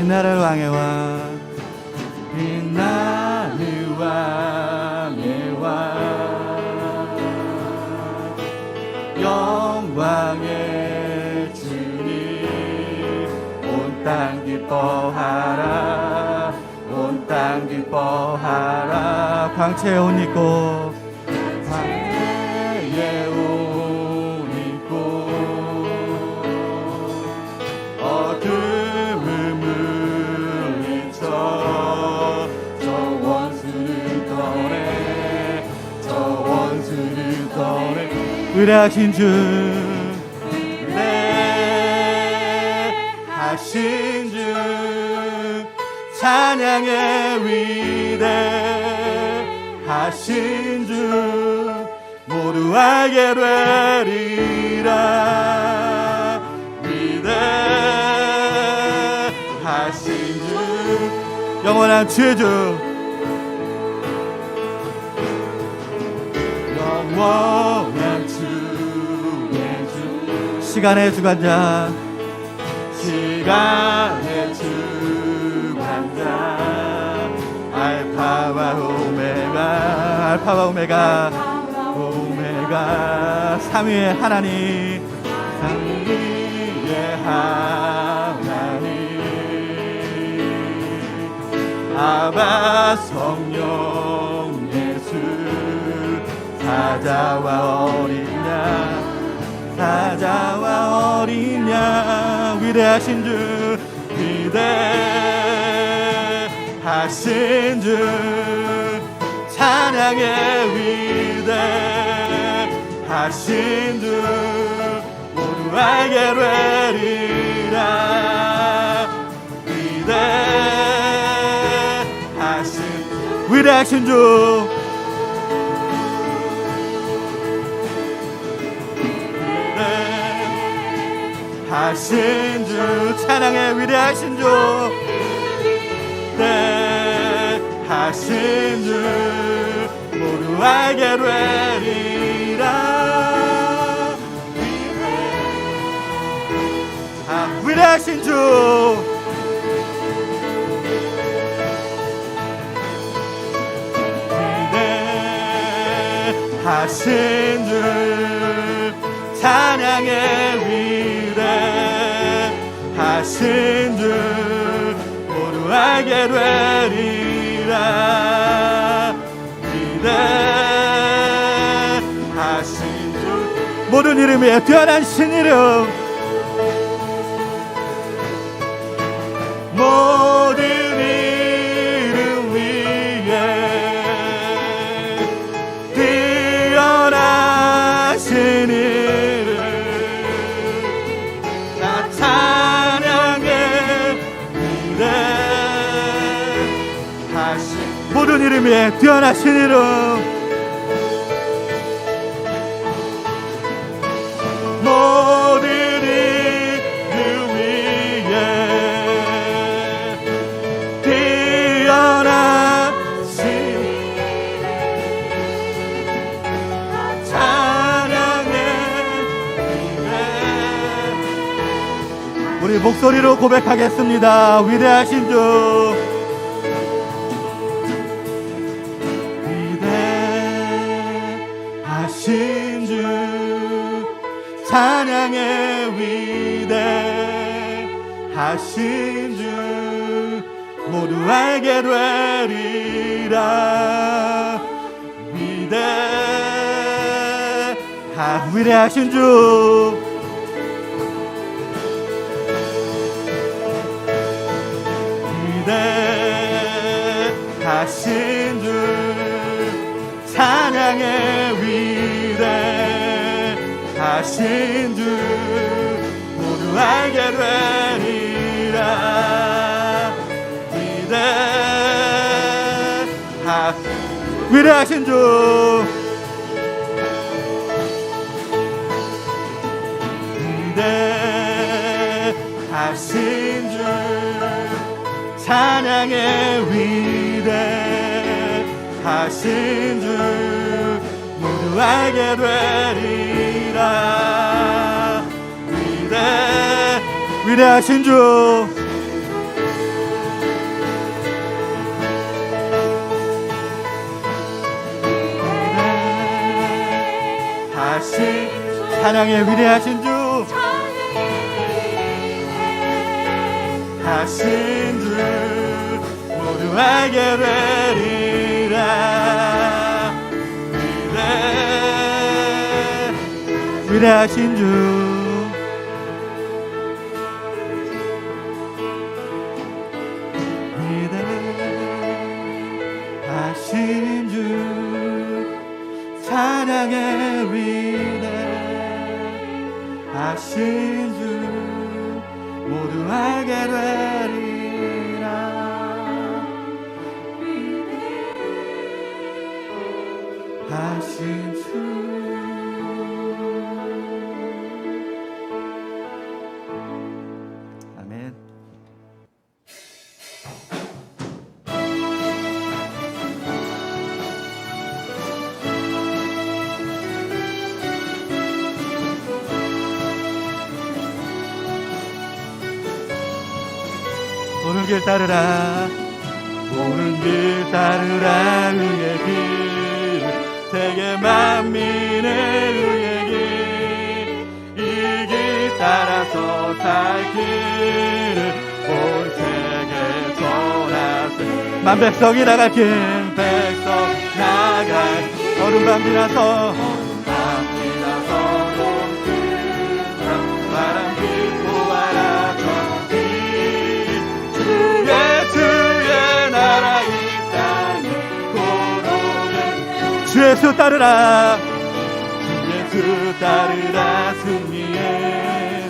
빛나는 왕의 왕, 빛나는 왕의 왕, 영광의 주님, 온 땅 기뻐하라, 온 땅 기뻐하라. 광채에 옷 입고, 광채에 옷 입고, 어둠을 물리쳐 저 원수를 떠내, 저 원수를 떠내. 위대하신 주, 위대하신 주, 찬양의 위대하신 주, 모두 알게 되리라. 위대하신 주, 영원한 주의 주, 영원한 주의 주, 시간의 주관자, 시간의 주관자, 알파와 오메가, 알파와 오메가, 오메가, 삼위의 하나님, 삼위의 하나님, 아바 성령 예수, 사자와 어린 양, 사자와 어린 양, 위대하신 주, 위대하신 주, 찬양의 위대하신 주, 모두 알게 되리라. 위대하신 주, 위대하신 주, 찬양의 위대하신 주, 위대하신 주, 모두 알게 되리라. 위대하신 주, 위대하신 주, 찬양의 위대하신 주, 모두 알게 되리라. 위대하신 주, 모든 이름에 뛰어난 신 이름, 모든 이름 위에 뛰어나신 이름, 나 찬양의 위대하신, 모든 이름 위에 뛰어나신 이름, 모든 이름 위에 뛰어나신 찬양의 위대, 우리 목소리로 고백하겠습니다. 위대하신 주, 위대하신 주, 찬양의 위대하신 주, 모두 알게 되리라. 위대하신 주, 위대하신 주, 찬양의 위대하신 주, 모두 알게 되리라. 위대하신 주, 위대하신 주, 찬양의 위대하신 주, 모두 알게 되리라. 위대하신 주, 찬양의 위대하신 주 하신 주 모두 알게 되리라. 위대하신 주 위대하신 주 찬양의 위대하신 주 모두 알게 되리라. 하신 주 아멘. 오는 길 따르라 오는 길 따르라 의의 길 세계 만민의 의의 길 이 길 따라서 살 길을 온 세계 전하세. 만 백성이 나갈 길 백성 나갈 어둠 밤 지나서 바람 깊고 바라 주 예수 따르라 주 예수 따르라 승리의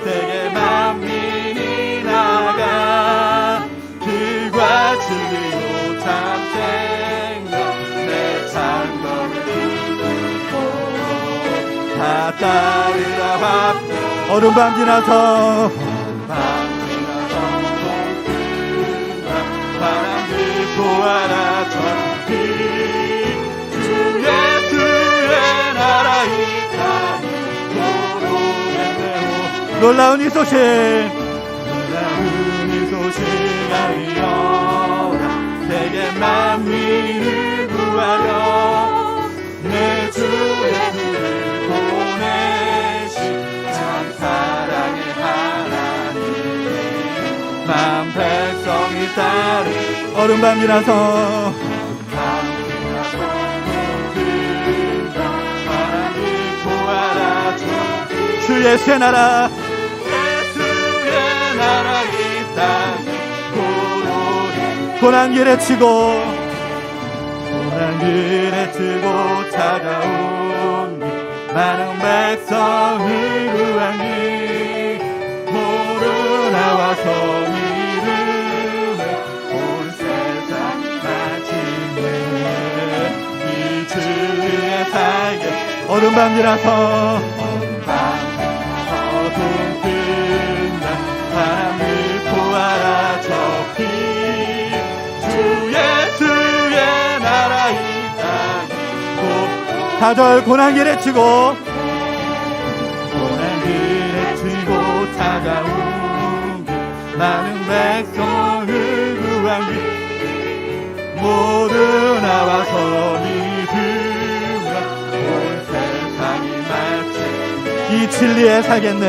세계 만민이 나가 길과 진리로 참 생명 내 창법을 듣고 다 따르라 어둠 밤 지나서 바람 깊고 알아서 놀라운 이 소식 알리어라 세계 만민을 구하려 내 주 예수를 보내신 참 사랑의 하나님 만 백성이 따르 어둠 밤 지나서 바람 깊고 알아줘 주 예수의 나라 이 땅 고난길에 치고 찾아온 많은 백성을 구한 길 모두 나와서 믿음을 온 세상 마침내 이 진리의 살게 어둠 밤 지나서 주 예수의 나라 이 땅 다들 고난길에 치고 찾아온 많은 백성을 구한 길 모두 나와서 믿음으로 온 세상이 마치 이 진리에 살겠네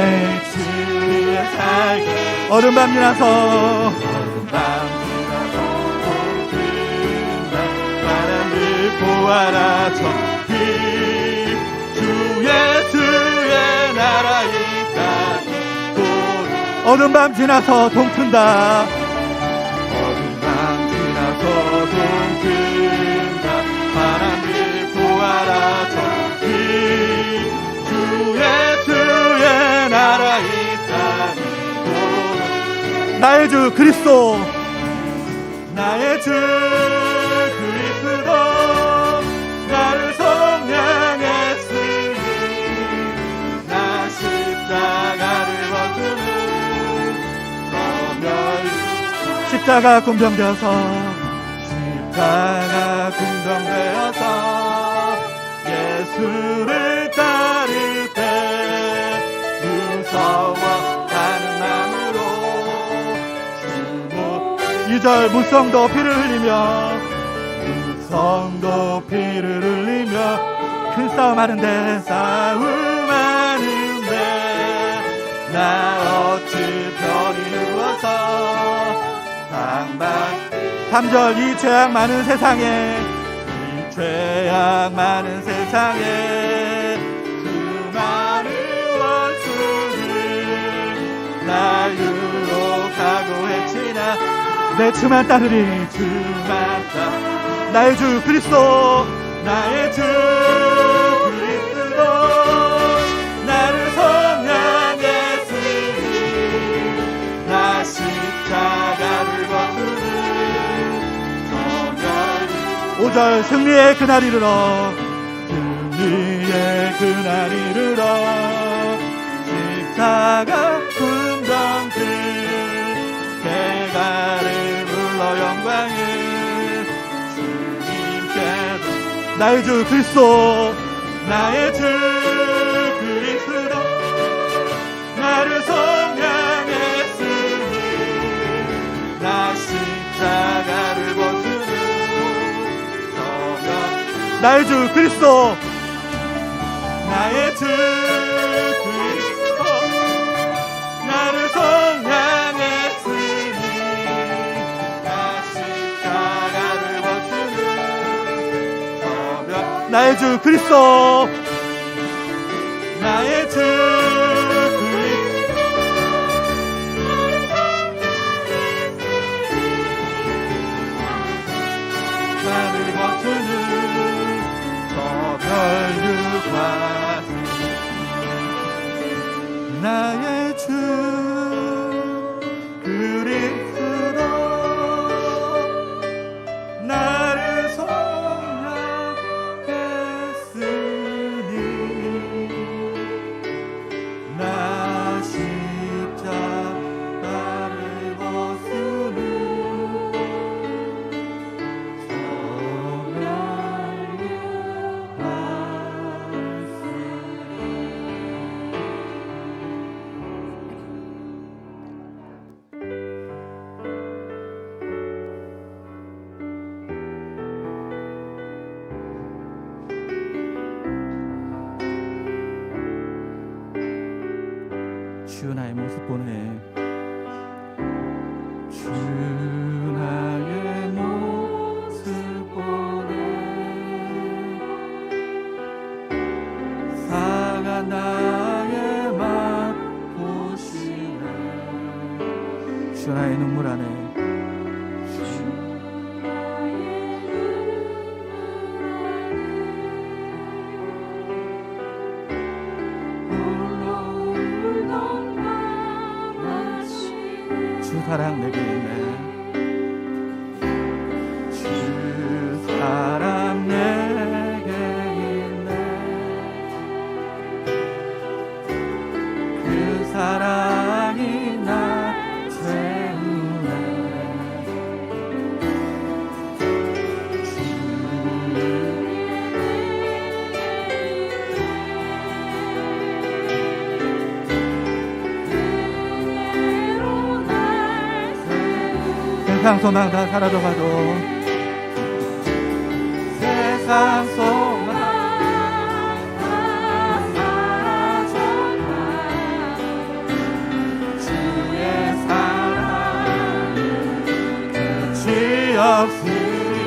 진리에 살게 어둠 밤 지나서 보아라 저기 주 예수의 나라 이 땅 어둠 밤 지나서 동튼다 어둠 밤 지나서 동튼다 바람이 보아라 저기 주 예수의 나라 이 땅 나의 주 그리스도 나의 주 그리스도 나를 성량했으니 나 십자가를 벗으는 십자가 군병되어서 예수를 따를 때 무서워하는 마음으로 2절 무성도 피를 흘리며 큰 싸움 하는데 3절 이 죄악 많은 세상에 이 죄악 많은 세상에 그 많은 원수를 날 유혹하고 해치나 내 주만 따르리 주만 따 나의 주 그리스도 나의 주 그리스도 나를 성량했으니 나 십자가를 거두는 정결 5절 승리의 그날 이르러 승리의 그날 이르러 십자가 군정들 대가를 불러 영광을 나의 주 그리스도 나의 주 그리스도 나를 성량했으니 나 십자가를 벗으는 성령 나의 주 그리스도 나의 주 그리스도 나를 성량했으니 나 십자가를 벗으는 나의 주 그리스도 나의 주 그리스도 나를 거두는 저별육화 나의 주 그리스도 나를 나 십자가를 벗으는 주 나의 모습 보내 주 나의 모습 보내 상한 나의 맘 보시네 주 나의 눈물 안에 주 사랑 내게 있네 주 사랑 내게 있네 그 사랑이 나 채우네 세상 소망 다 사라져가도 세상 소망 다 사라져가도 주의 사랑은 끝이 없으니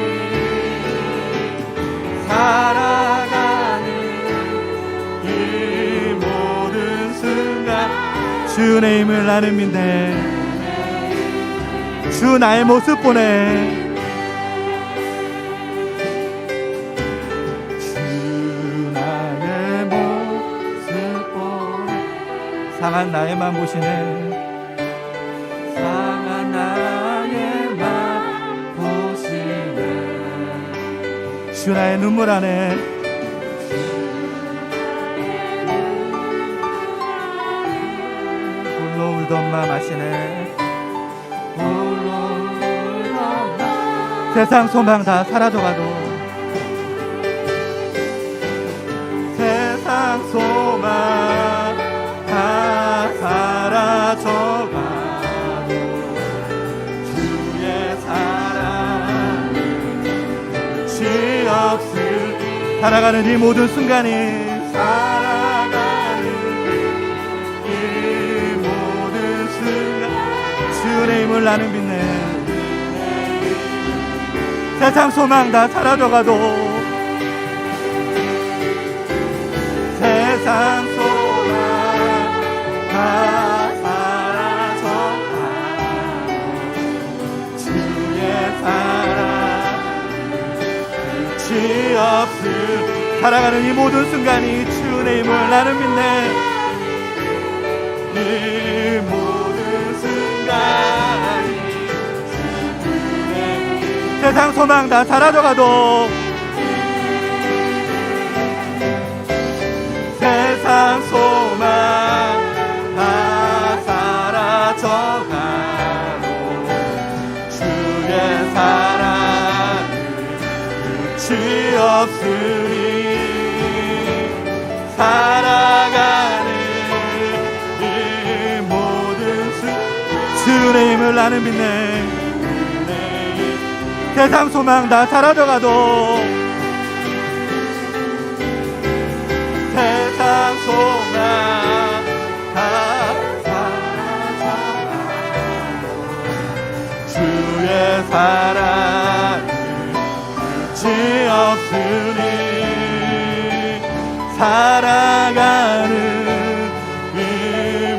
살아가는 이 모든 순간 주의 힘을 나는 믿네 주 나의 모습 보내 주 나의 모습 보내 상한 나의 맘 보시네 상한 나의 맘 보시네 주 나의 눈물 안에 홀로 울던 맘 아시네 세상 소망 다 사라져가도 세상 소망 다 사라져가도 주의 사랑은 끝이 없을 살아가는 이 모든 순간이 살아가는 이 모든 순간 주의 힘을 나는 빛내 세상 소망 다 사라져가도 세상 소망 다 사라져가도 주의 사랑 끝이 없을 살아가는 이 모든 순간이 주의 힘을 나는 믿네. 이 모든 순간이 주의 세상 소망 다 사라져가도 세상 소망 다 사라져가도 주의 사랑 끝이 없으니 살아가는 이 모든 주의 힘을 나는 믿네. 세상 소망 다 사라져가도 세상 소망 다 사라져가도 주의 사랑 끝이 없으니 살아가는 이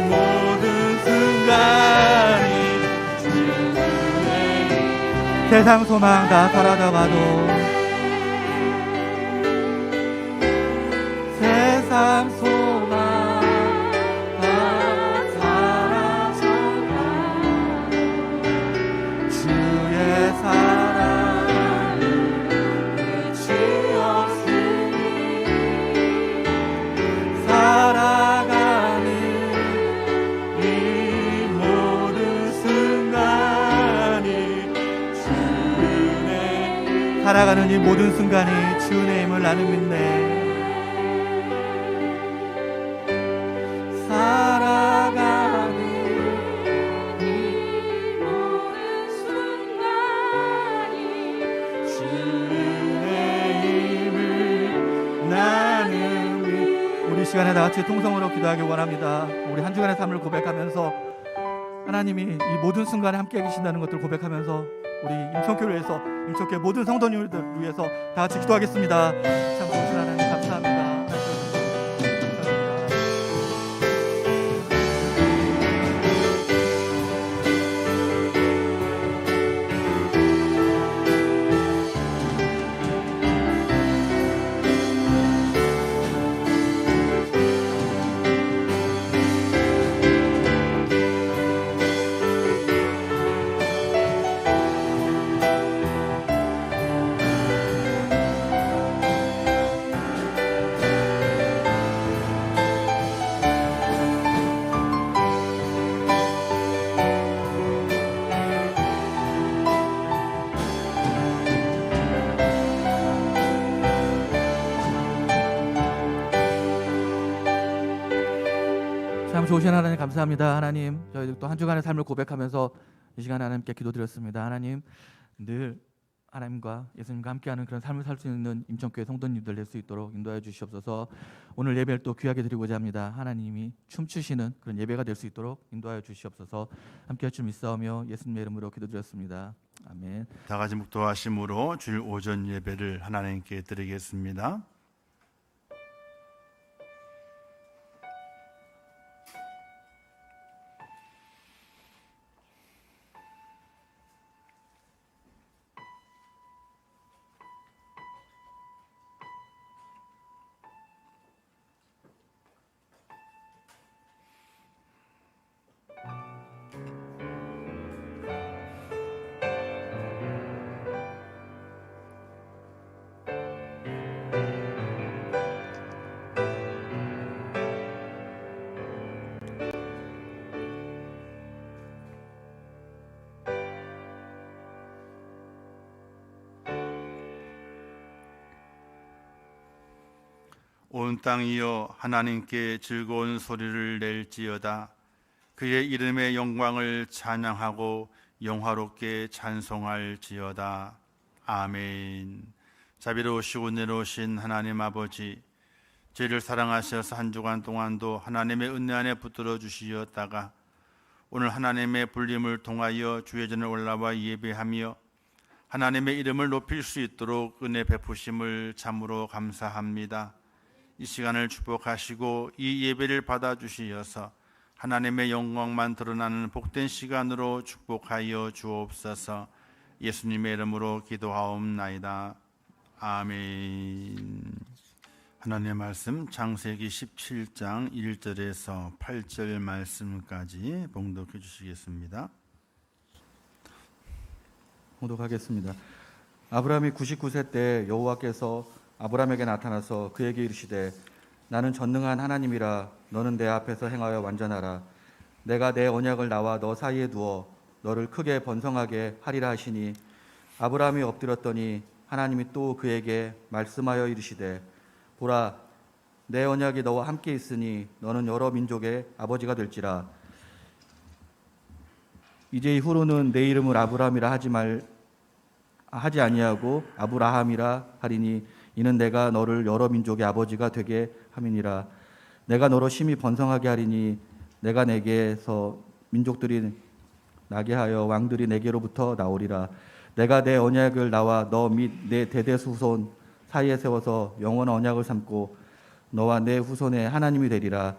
모든 순간이 주의 세상 소망 다 사라져가도 세상 소망 다 사라져가도 주의 사랑 끝이 없으니 살아가는 이 모든 순간이 주의 살아가는 이 모든 순간이 주의 힘을 나는 믿네. 살아가는 이 모든 순간이 주의 힘을 나는 우리 시간에 다같이 통성으로 기도하기 원합니다. 우리 한 주간의 삶을 고백하면서 하나님이 이 모든 순간에 함께 계신다는 것들을 고백하면서 우리 임천교를 위해서 임천교회 모든 성도님들을 위해서 다같이 기도하겠습니다. 참 좋으신 하나님 감사합니다. 참 좋으신 하나님 감사합니다. 하나님 저희들 또 한 주간의 삶을 고백하면서 이 시간에 하나님께 기도드렸습니다. 하나님 늘 하나님과 예수님과 함께하는 그런 삶을 살 수 있는 임천교회 성도님들 될 수 있도록 인도하여 주시옵소서. 오늘 예배를 또 귀하게 드리고자 합니다. 하나님이 춤추시는 그런 예배가 될 수 있도록 인도하여 주시옵소서. 함께할 줄 믿사오며 예수님의 이름으로 기도드렸습니다. 아멘. 다 같이 묵도하심으로 주일 오전 예배를 하나님께 드리겠습니다. 온 땅이여 하나님께 즐거운 소리를 낼지어다. 그의 이름의 영광을 찬양하고 영화롭게 찬송할지어다. 아멘. 자비로우시고 은혜로우신 하나님 아버지, 저희를 사랑하셔서 한 주간 동안도 하나님의 은혜 안에 붙들어 주시었다가 오늘 하나님의 불림을 통하여 주의 전에 올라와 예배하며 하나님의 이름을 높일 수 있도록 은혜 베푸심을 참으로 감사합니다. 이 시간을 축복하시고 이 예배를 받아주시어서 하나님의 영광만 드러나는 복된 시간으로 축복하여 주옵소서. 예수님의 이름으로 기도하옵나이다. 아멘. 하나님의 말씀 창세기 17장 1절에서 8절 말씀까지 봉독해 주시겠습니다. 봉독하겠습니다. 아브라함이 99세 때 여호와께서 아브라함에게 나타나서 그에게 이르시되 나는 전능한 하나님이라 너는 내 앞에서 행하여 완전하라. 내가 내 언약을 나와 너 사이에 두어 너를 크게 번성하게 하리라 하시니 아브라함이 엎드렸더니 하나님이 또 그에게 말씀하여 이르시되 보라 내 언약이 너와 함께 있으니 너는 여러 민족의 아버지가 될지라. 이제 이후로는 내 이름을 아브라함이라 하지 아니하고 아브라함이라 하리니 이는 내가 너를 여러 민족의 아버지가 되게 함이니라. 내가 너로 심히 번성하게 하리니 내가 내게서 민족들이 나게 하여 왕들이 내게로부터 나오리라. 내가 내 언약을 나와 너 및 내 대대후손 사이에 세워서 영원한 언약을 삼고 너와 내 후손의 하나님이 되리라.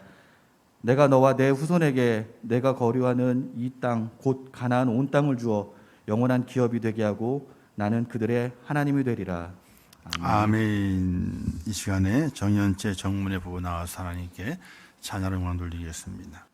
내가 너와 내 후손에게 내가 거류하는 이 땅 곧 가나안 온 땅을 주어 영원한 기업이 되게 하고 나는 그들의 하나님이 되리라. 아멘. 이 시간에 정연체 정문에 보고 나와서 하나님께 찬양을 영광 돌리겠습니다.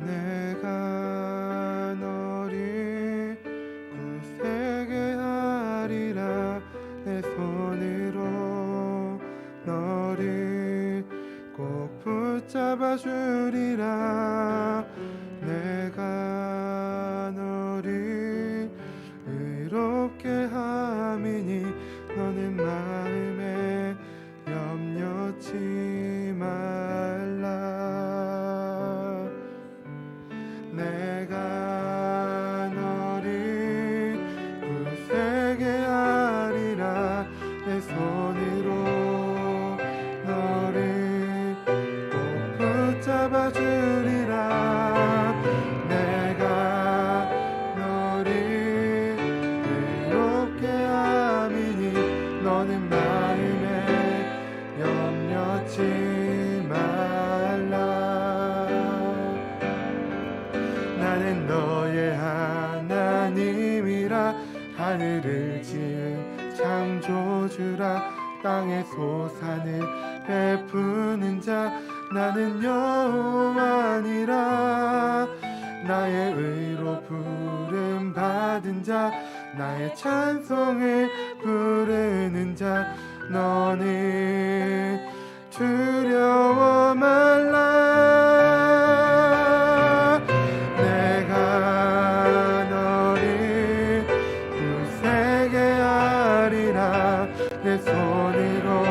내가 너를 굳세게 하리라. 내 손으로 너를 꼭 붙잡아 주리라. 내가 너를 의롭게 함이니 너는 마음에 염려치 말라. 내가 너를 굳세게 하리라. 내 손으로 너를 꼭 붙잡아 주리라. 내가 너를 의롭게 함이니 너는 마음에 염려치 말라. 나는 너의 하나님이라. 하늘을 지은 창조주라. 땅의 소산을 베푸는 자 나는 여호와니라. 나의 의로 부름 받은 자 나의 찬송을 부르는 자 너는 두려워 말라. 내가 너를 굳세게 하리라. 내 손으로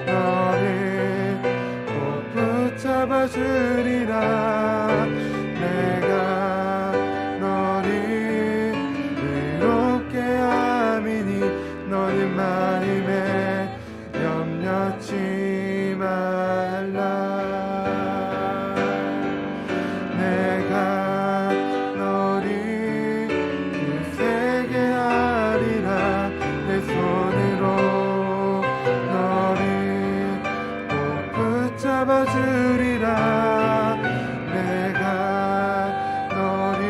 너를 꼭 붙잡아 주리라. 내가 너를 의롭게 함이니 너는 마음에 염려치 말라. 내가 너를 굳세게 하리라. 내 손으로 너를 꼭 붙잡아 주리라. 내가 너를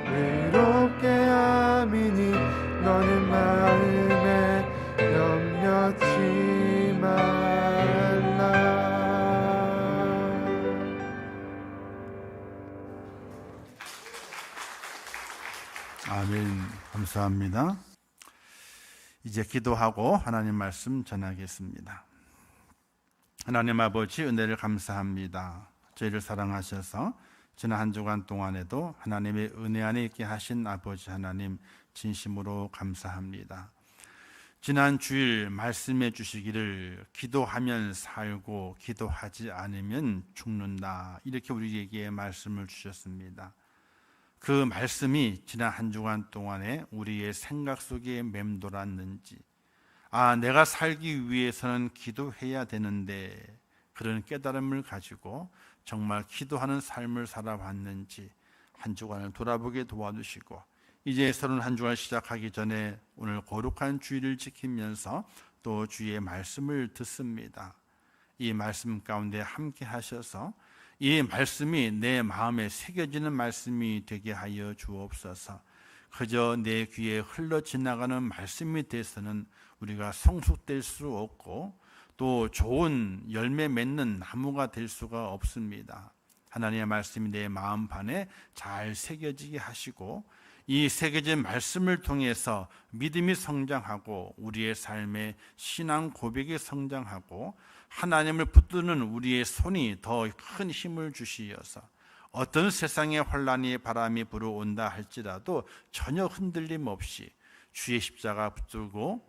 의롭게 함이니 너는 마음에 염려치 말라. 감사합니다. 이제 기도하고 하나님 말씀 전하겠습니다. 하나님 아버지, 은혜를 감사합니다. 저희를 사랑하셔서 지난 한 주간 동안에도 하나님의 은혜 안에 있게 하신 아버지 하나님, 진심으로 감사합니다. 지난 주일 말씀해 주시기를 기도하면 살고 기도하지 않으면 죽는다, 이렇게 우리에게 말씀을 주셨습니다. 그 말씀이 지난 한 주간 동안에 우리의 생각 속에 맴돌았는지, 내가 살기 위해서는 기도해야 되는데, 그런 깨달음을 가지고 정말 기도하는 삶을 살아왔는지 한 주간을 돌아보게 도와주시고, 이제 새로운 한 주간 시작하기 전에 오늘 거룩한 주일을 지키면서 또 주의 말씀을 듣습니다. 이 말씀 가운데 함께 하셔서 이 말씀이 내 마음에 새겨지는 말씀이 되게 하여 주옵소서. 그저 내 귀에 흘러 지나가는 말씀이 돼서는 우리가 성숙될 수 없고 또 좋은 열매 맺는 나무가 될 수가 없습니다. 하나님의 말씀이 내 마음판에 잘 새겨지게 하시고, 이 새겨진 말씀을 통해서 믿음이 성장하고 우리의 삶에 신앙 고백이 성장하고 하나님을 붙드는 우리의 손이 더 큰 힘을 주시어서 어떤 세상의 혼란이 바람이 불어온다 할지라도 전혀 흔들림 없이 주의 십자가 붙들고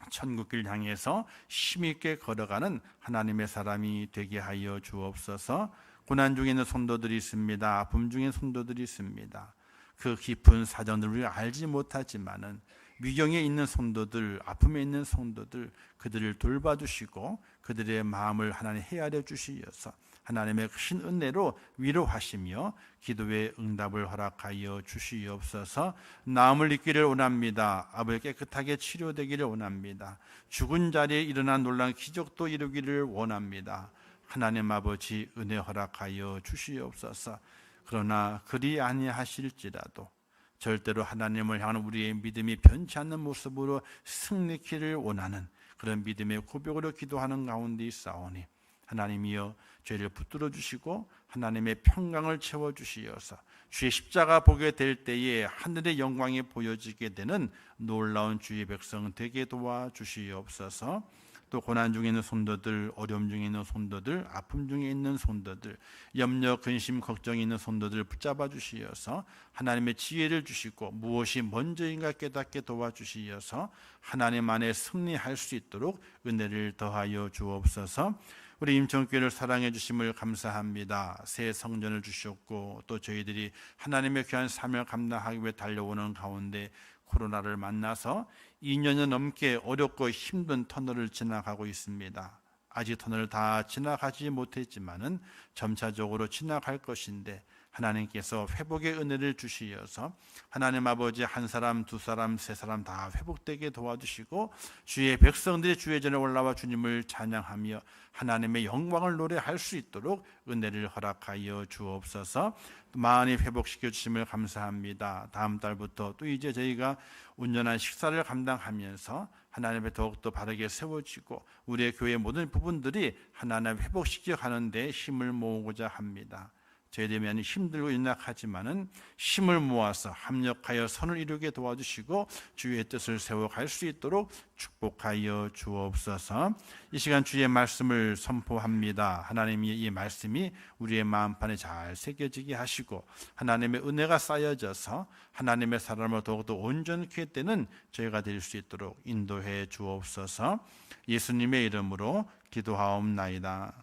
천국길 향해서 힘있게 걸어가는 하나님의 사람이 되게 하여 주옵소서. 고난 중에 있는 성도들이 있습니다. 아픔 중에 성도들이 있습니다. 그 깊은 사정들을 우리가 알지 못하지만은 위경에 있는 성도들, 아픔에 있는 성도들, 그들을 돌봐주시고 그들의 마음을 하나님 헤아려 주시어서 하나님의 큰 은혜로 위로하시며 기도의 응답을 허락하여 주시옵소서. 나음을 잊기를 원합니다. 아버지, 깨끗하게 치료되기를 원합니다. 죽은 자리에 일어난 놀라운 기적도 이루기를 원합니다. 하나님 아버지, 은혜 허락하여 주시옵소서. 그러나 그리 아니하실지라도 절대로 하나님을 향하는 우리의 믿음이 변치 않는 모습으로 승리키를 원하는 그런 믿음의 고백으로 기도하는 가운데 있사오니, 하나님이여 죄를 붙들어 주시고 하나님의 평강을 채워 주시어서 주의 십자가 보게 될 때에 하늘의 영광이 보여지게 되는 놀라운 주의 백성 되게 도와주시옵소서. 또 고난 중에 있는 성도들, 어려움 중에 있는 성도들, 아픔 중에 있는 성도들, 염려, 근심, 걱정이 있는 성도들 붙잡아 주시어서 하나님의 지혜를 주시고 무엇이 먼저인가 깨닫게 도와주시어서 하나님 안에 승리할 수 있도록 은혜를 더하여 주옵소서. 우리 임천교회를 사랑해 주심을 감사합니다. 새 성전을 주셨고 또 저희들이 하나님의 귀한 사명을 감당하기 위해 달려오는 가운데 코로나를 만나서 2년여 넘게 어렵고 힘든 터널을 지나가고 있습니다. 아직 터널을 다 지나가지 못했지만은 점차적으로 지나갈 것인데, 하나님께서 회복의 은혜를 주시어서 하나님 아버지 한 사람, 두 사람, 세 사람 다 회복되게 도와주시고 주의 백성들이 주의 전에 올라와 주님을 찬양하며 하나님의 영광을 노래할 수 있도록 은혜를 허락하여 주옵소서. 많이 회복시켜 주심을 감사합니다. 다음 달부터 또 이제 저희가 온전한 식사를 감당하면서 하나님 앞에 더욱더 바르게 세워지고 우리의 교회의 모든 부분들이 하나님 회복시켜 가는 데 힘을 모으고자 합니다. 저희들이 많이 힘들고 연약하지만은 힘을 모아서 합력하여 선을 이루게 도와주시고 주의 뜻을 세워갈 수 있도록 축복하여 주옵소서. 이 시간 주의 말씀을 선포합니다. 하나님의 이 말씀이 우리의 마음판에 잘 새겨지게 하시고 하나님의 은혜가 쌓여져서 하나님의 사람을 더욱더 온전케 되는 저희가 될 수 있도록 인도해 주옵소서. 예수님의 이름으로 기도하옵나이다.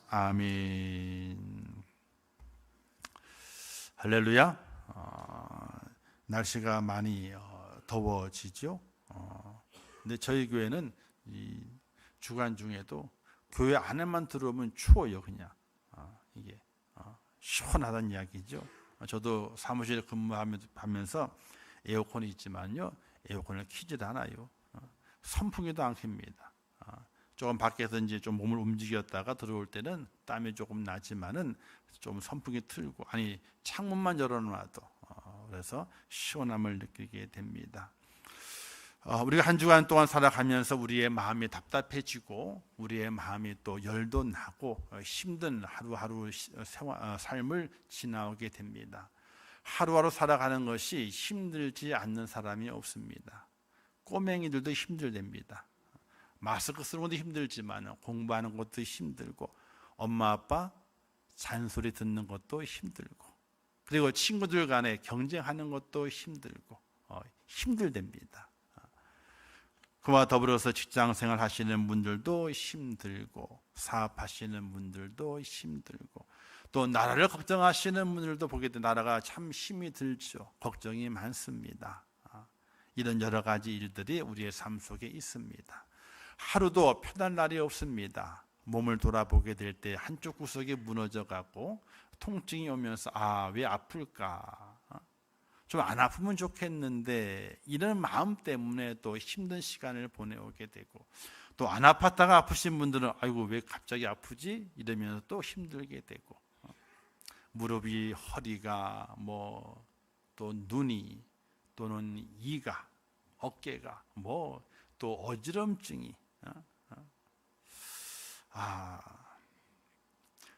아멘. 할렐루야. 날씨가 많이 더워지죠. 근데 저희 교회는 이 주간 중에도 교회 안에만 들어오면 추워요. 그냥 이게 시원하다는 이야기죠. 저도 사무실에 근무하면서 에어컨이 있지만요, 에어컨을 키질 않아요. 선풍기도 안 켭니다. 조금 밖에서 이제 좀 몸을 움직였다가 들어올 때는 땀이 조금 나지만은 좀 선풍기 틀고, 아니 창문만 열어놔도 그래서 시원함을 느끼게 됩니다. 우리가 한 주간 동안 살아가면서 우리의 마음이 답답해지고 우리의 마음이 또 열도 나고 힘든 하루하루 삶을 지나오게 됩니다. 하루하루 살아가는 것이 힘들지 않는 사람이 없습니다. 꼬맹이들도 힘들답니다. 마스크 쓰는 것도 힘들지만 공부하는 것도 힘들고 엄마 아빠 잔소리 듣는 것도 힘들고 그리고 친구들 간에 경쟁하는 것도 힘들고 힘들답니다. 그와 더불어서 직장생활 하시는 분들도 힘들고 사업하시는 분들도 힘들고 또 나라를 걱정하시는 분들도 보게 되면 나라가 참 힘이 들죠. 걱정이 많습니다. 이런 여러 가지 일들이 우리의 삶 속에 있습니다. 하루도 편한 날이 없습니다. 몸을 돌아보게 될 때 한쪽 구석이 무너져가고 통증이 오면서 왜 아플까? 좀 안 아프면 좋겠는데 이런 마음 때문에 또 힘든 시간을 보내오게 되고 또 안 아팠다가 아프신 분들은 아이고 왜 갑자기 아프지? 이러면서 또 힘들게 되고 무릎이 허리가 또 눈이 또는 이가 어깨가 또 어지럼증이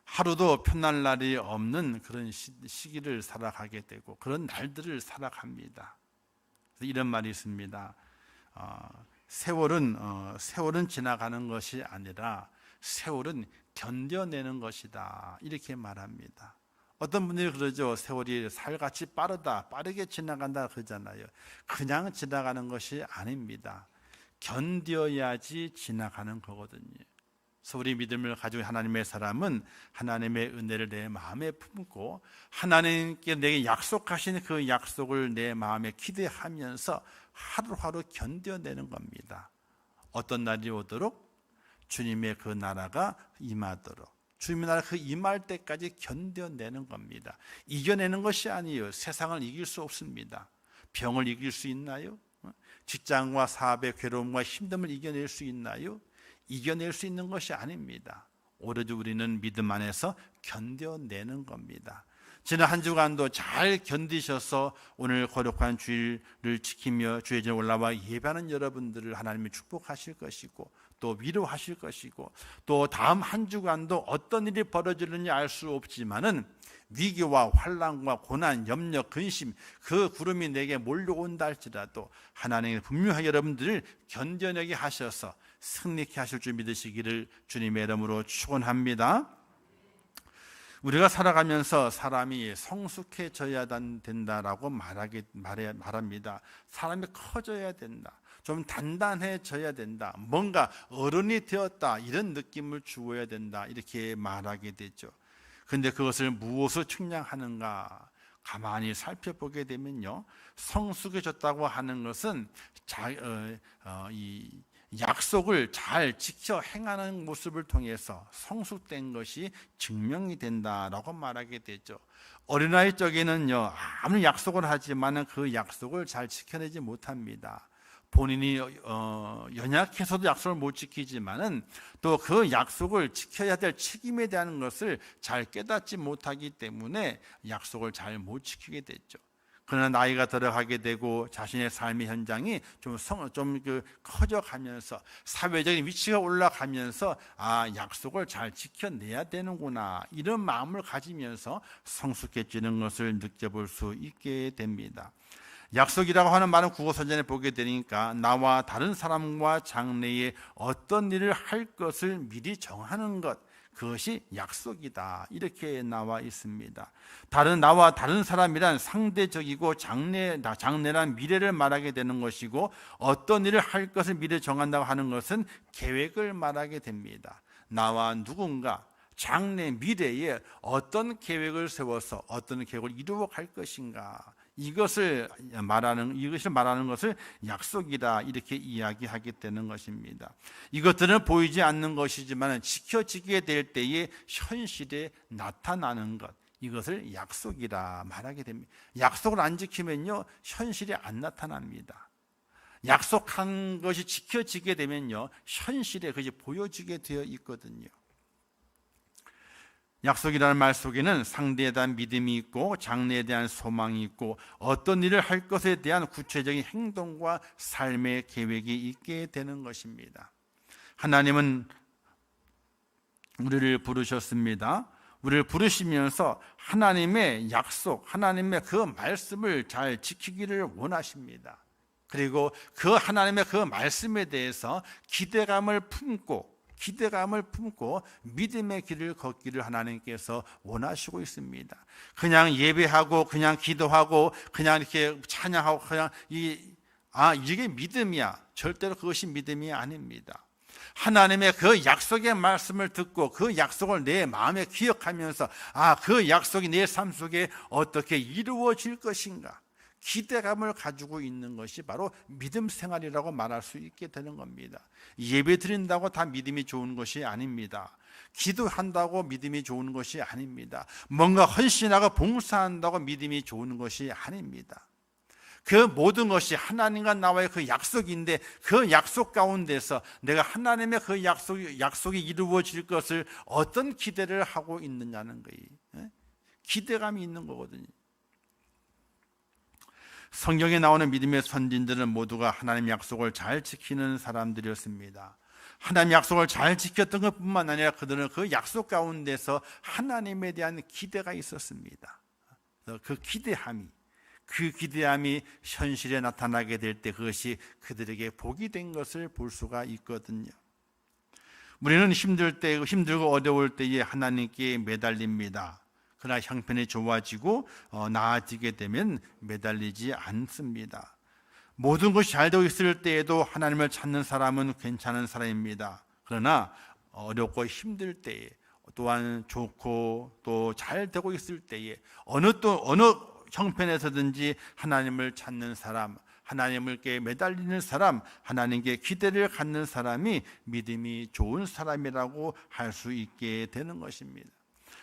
하루도 편할 날이 없는 그런 시기를 살아가게 되고 그런 날들을 살아갑니다. 이런 말이 있습니다. 세월은 지나가는 것이 아니라 세월은 견뎌내는 것이다. 이렇게 말합니다. 어떤 분들이 그러죠. 세월이 살같이 빠르게 지나간다 그러잖아요. 그냥 지나가는 것이 아닙니다. 견뎌야지 지나가는 거거든요. 그래서 우리 믿음을 가지고 하나님의 사람은 하나님의 은혜를 내 마음에 품고 하나님께 내게 약속하신 그 약속을 내 마음에 기대하면서 하루하루 견뎌내는 겁니다. 어떤 날이 오도록 주님의 그 나라가 임하도록 주님의 나라 그 임할 때까지 견뎌내는 겁니다. 이겨내는 것이 아니에요. 세상을 이길 수 없습니다. 병을 이길 수 있나요? 직장과 사업의 괴로움과 힘듦을 이겨낼 수 있나요? 이겨낼 수 있는 것이 아닙니다. 오로지 우리는 믿음 안에서 견뎌내는 겁니다. 지난 한 주간도 잘 견디셔서 오늘 거룩한 주일을 지키며 주의 전에 올라와 예배하는 여러분들을 하나님이 축복하실 것이고 또 위로하실 것이고 또 다음 한 주간도 어떤 일이 벌어지는지 알 수 없지만은 위기와 환난과 고난, 염려, 근심 그 구름이 내게 몰려온다 할지라도 하나님이 분명하게 여러분들을 견뎌내게 하셔서 승리케 하실 줄 믿으시기를 주님의 이름으로 축원합니다. 우리가 살아가면서 사람이 성숙해져야 된다라고 말합니다. 사람이 커져야 된다. 좀 단단해져야 된다. 뭔가 어른이 되었다. 이런 느낌을 주어야 된다. 이렇게 말하게 되죠. 그런데 그것을 무엇으로 측량하는가? 가만히 살펴보게 되면요. 성숙해졌다고 하는 것은 이 약속을 잘 지켜 행하는 모습을 통해서 성숙된 것이 증명이 된다라고 말하게 되죠. 어린아이 쪽에는요, 아무리 약속을 하지만 그 약속을 잘 지켜내지 못합니다. 본인이 연약해서도 약속을 못 지키지만은 또 그 약속을 지켜야 될 책임에 대한 것을 잘 깨닫지 못하기 때문에 약속을 잘 못 지키게 됐죠. 그러나 나이가 들어가게 되고 자신의 삶의 현장이 좀 커져가면서 사회적인 위치가 올라가면서 약속을 잘 지켜내야 되는구나 이런 마음을 가지면서 성숙해지는 것을 느껴볼 수 있게 됩니다. 약속이라고 하는 말은 국어선전에 보게 되니까 나와 다른 사람과 장래에 어떤 일을 할 것을 미리 정하는 것, 그것이 약속이다 이렇게 나와 있습니다. 나와 다른 사람이란 상대적이고 장래란 미래를 말하게 되는 것이고 어떤 일을 할 것을 미리 정한다고 하는 것은 계획을 말하게 됩니다. 나와 누군가 장래 미래에 어떤 계획을 세워서 어떤 계획을 이루어갈 것인가 이것을 말하는 것을 약속이다 이렇게 이야기하게 되는 것입니다. 이것들은 보이지 않는 것이지만 지켜지게 될 때에 현실에 나타나는 것 이것을 약속이라 말하게 됩니다. 약속을 안 지키면요 현실이 안 나타납니다. 약속한 것이 지켜지게 되면요 현실에 그것이 보여지게 되어 있거든요. 약속이라는 말 속에는 상대에 대한 믿음이 있고 장래에 대한 소망이 있고 어떤 일을 할 것에 대한 구체적인 행동과 삶의 계획이 있게 되는 것입니다. 하나님은 우리를 부르셨습니다. 우리를 부르시면서 하나님의 약속, 하나님의 그 말씀을 잘 지키기를 원하십니다. 그리고 그 하나님의 그 말씀에 대해서 기대감을 품고 믿음의 길을 걷기를 하나님께서 원하시고 있습니다. 그냥 예배하고 그냥 기도하고 그냥 이렇게 찬양하고 그냥 이게 믿음이야. 절대로 그것이 믿음이 아닙니다. 하나님의 그 약속의 말씀을 듣고 그 약속을 내 마음에 기억하면서 그 약속이 내 삶 속에 어떻게 이루어질 것인가, 기대감을 가지고 있는 것이 바로 믿음 생활이라고 말할 수 있게 되는 겁니다. 예배 드린다고 다 믿음이 좋은 것이 아닙니다. 기도한다고 믿음이 좋은 것이 아닙니다. 뭔가 헌신하고 봉사한다고 믿음이 좋은 것이 아닙니다. 그 모든 것이 하나님과 나와의 그 약속인데 그 약속 가운데서 내가 하나님의 그 약속이 이루어질 것을 어떤 기대를 하고 있느냐는 거예요. 기대감이 있는 거거든요. 성경에 나오는 믿음의 선진들은 모두가 하나님의 약속을 잘 지키는 사람들이었습니다. 하나님의 약속을 잘 지켰던 것뿐만 아니라 그들은 그 약속 가운데서 하나님에 대한 기대가 있었습니다. 그 기대함이 현실에 나타나게 될 때 그것이 그들에게 복이 된 것을 볼 수가 있거든요. 우리는 힘들고 어려울 때에 하나님께 매달립니다. 그러나 형편이 좋아지고 나아지게 되면 매달리지 않습니다. 모든 것이 잘 되고 있을 때에도 하나님을 찾는 사람은 괜찮은 사람입니다. 그러나 어렵고 힘들 때에, 또한 좋고 또 잘 되고 있을 때에 어느 형편에서든지 하나님을 찾는 사람, 하나님께 매달리는 사람, 하나님께 기대를 갖는 사람이 믿음이 좋은 사람이라고 할 수 있게 되는 것입니다.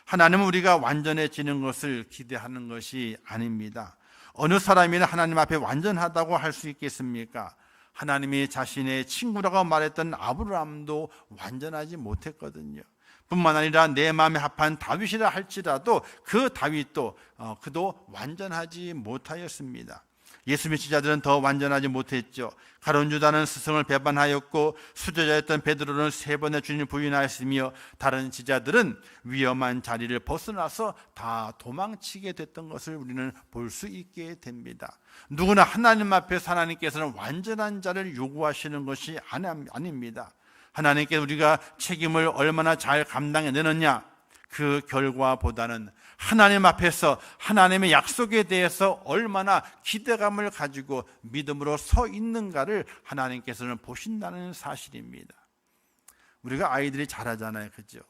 하나님은 우리가 완전해지는 것을 기대하는 것이 아닙니다. 어느 사람이나 하나님 앞에 완전하다고 할 수 있겠습니까? 하나님이 자신의 친구라고 말했던 아브라함도 완전하지 못했거든요. 뿐만 아니라 내 마음에 합한 다윗이라 할지라도 그 다윗도 그도 완전하지 못하였습니다. 예수 믿는 자들은 더 완전하지 못했죠. 가룟 유다는 스승을 배반하였고 수제자였던 베드로는 3번의 주님을 부인하였으며 다른 지자들은 위험한 자리를 벗어나서 다 도망치게 됐던 것을 우리는 볼 수 있게 됩니다. 누구나 하나님 앞에서 하나님께서는 완전한 자를 요구하시는 것이 아닙니다. 하나님께 우리가 책임을 얼마나 잘 감당해내느냐, 그 결과보다는 하나님 앞에서 하나님의 약속에 대해서 얼마나 기대감을 가지고 믿음으로 서 있는가를 하나님께서는 보신다는 사실입니다. 우리가 아이들이 잘하잖아요, 그죠?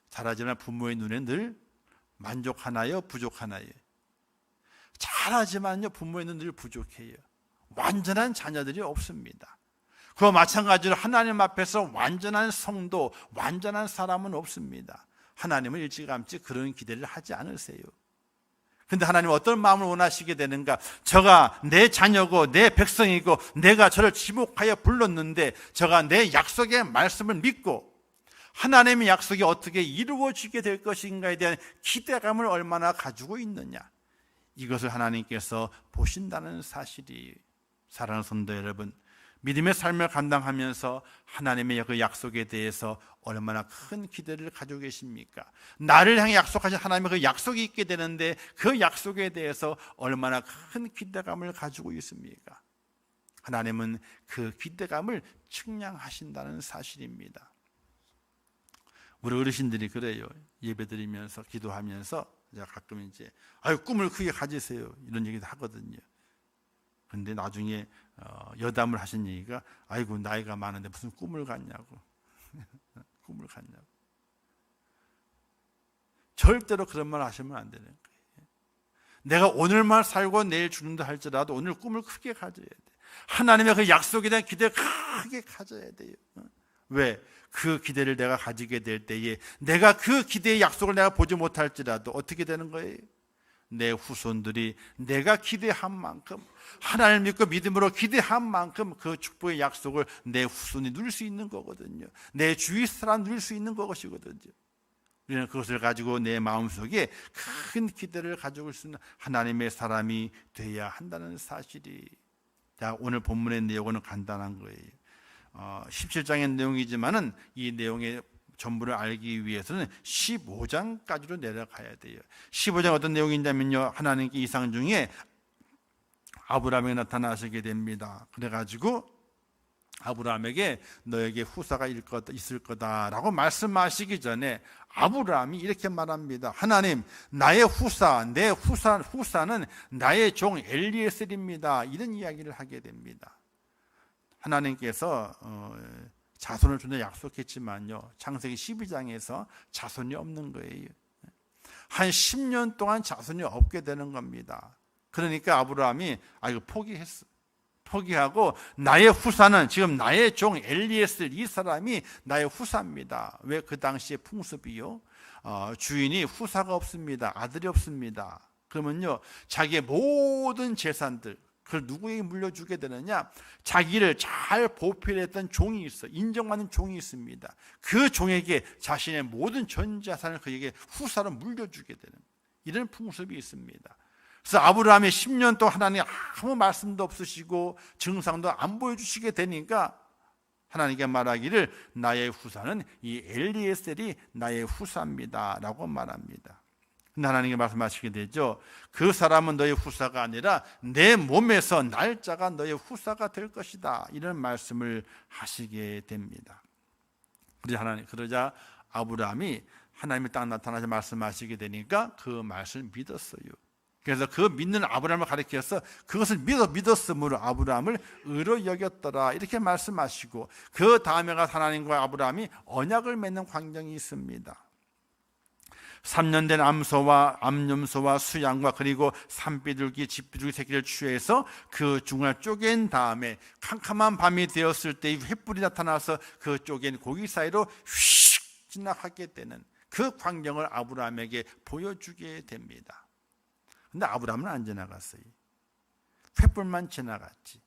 잘하지만 부모의 눈에 늘 만족하나요, 부족하나요? 잘하지만요, 부모의 눈에 늘 부족해요. 완전한 자녀들이 없습니다. 그와 마찬가지로 하나님 앞에서 완전한 성도, 완전한 사람은 없습니다. 하나님은 일찌감치 그런 기대를 하지 않으세요. 그런데 하나님은 어떤 마음을 원하시게 되는가? 저가 내 자녀고 내 백성이고 내가 저를 지목하여 불렀는데 저가 내 약속의 말씀을 믿고 하나님의 약속이 어떻게 이루어지게 될 것인가에 대한 기대감을 얼마나 가지고 있느냐, 이것을 하나님께서 보신다는 사실이, 사랑하는 성도 여러분, 믿음의 삶을 감당하면서 하나님의 그 약속에 대해서 얼마나 큰 기대를 가지고 계십니까? 나를 향해 약속하신 하나님의 그 약속이 있게 되는데 그 약속에 대해서 얼마나 큰 기대감을 가지고 있습니까? 하나님은 그 기대감을 측량하신다는 사실입니다. 우리 어르신들이 그래요. 예배드리면서 기도하면서 가끔 꿈을 크게 가지세요, 이런 얘기도 하거든요. 그런데 나중에 여담을 하신 얘기가, 아이고 나이가 많은데 무슨 꿈을 갖냐고. 꿈을 갖냐고. 절대로 그런 말 하시면 안 되는 거예요. 내가 오늘만 살고 내일 죽는다 할지라도 오늘 꿈을 크게 가져야 돼. 하나님의 그 약속에 대한 기대를 크게 가져야 돼요. 왜? 그 기대를 내가 가지게 될 때에 내가 그 기대의 약속을 내가 보지 못할지라도 어떻게 되는 거예요? 내 후손들이 내가 기대한 만큼, 하나님을 믿고 믿음으로 기대한 만큼 그 축복의 약속을 내 후손이 누릴 수 있는 거거든요. 내 주위 사람 누릴 수 있는 것이거든요. 우리는 그것을 가지고 내 마음속에 큰 기대를 가지고 있을 수 있는 하나님의 사람이 되어야 한다는 사실이, 자, 오늘 본문의 내용은 간단한 거예요. 17장의 내용이지만은 이 내용의 전부를 알기 위해서는 15장까지로 내려가야 돼요. 15장 어떤 내용이냐면요, 하나님께 이상 중에 아브라함에게 나타나시게 됩니다. 그래가지고 아브라함에게 너에게 후사가 있을 거다라고 말씀하시기 전에 아브라함이 이렇게 말합니다. 하나님, 나의 후사, 내 후사는 나의 종 엘리에셀입니다. 이런 이야기를 하게 됩니다. 하나님께서 자손을 준다 약속했지만요, 창세기 12장에서 자손이 없는 거예요. 한 10년 동안 자손이 없게 되는 겁니다. 그러니까 아브라함이 이거 포기하고 나의 후사는 지금 나의 종 엘리에셀, 이 사람이 나의 후사입니다. 왜? 그 당시의 풍습이요, 주인이 후사가 없습니다. 아들이 없습니다. 그러면요, 자기의 모든 재산들, 그걸 누구에게 물려주게 되느냐? 자기를 잘 보필했던 종이 있어, 인정받는 종이 있습니다. 그 종에게 자신의 모든 전 재산을 그에게 후사로 물려주게 되는 이런 풍습이 있습니다. 그래서 아브라함이 10년 동안 하나님 아무 말씀도 없으시고 증상도 안 보여주시게 되니까 하나님께 말하기를 나의 후사는 이 엘리에셀이 나의 후사입니다 라고 말합니다. 근데 하나님께 말씀하시게 되죠. 그 사람은 너의 후사가 아니라 내 몸에서 날짜가 너의 후사가 될 것이다, 이런 말씀을 하시게 됩니다. 그러자 아브라함이 하나님이 딱 나타나서 말씀하시게 되니까 그 말씀을 믿었어요. 그래서 그 믿는 아브라함을 가리켜서 그것을 믿었으므로 아브라함을 의로 여겼더라, 이렇게 말씀하시고, 그 다음에가 하나님과 아브라함이 언약을 맺는 광경이 있습니다. 3년 된 암염소와 수양과 그리고 산비둘기, 집비둘기 새끼를 취해서 그 중을 쪼갠 다음에 캄캄한 밤이 되었을 때 횃불이 나타나서 그 쪼갠 고기 사이로 휙 지나가게 되는 그 광경을 아브라함에게 보여주게 됩니다. 근데 아브라함은 안 지나갔어요. 횃불만 지나갔지.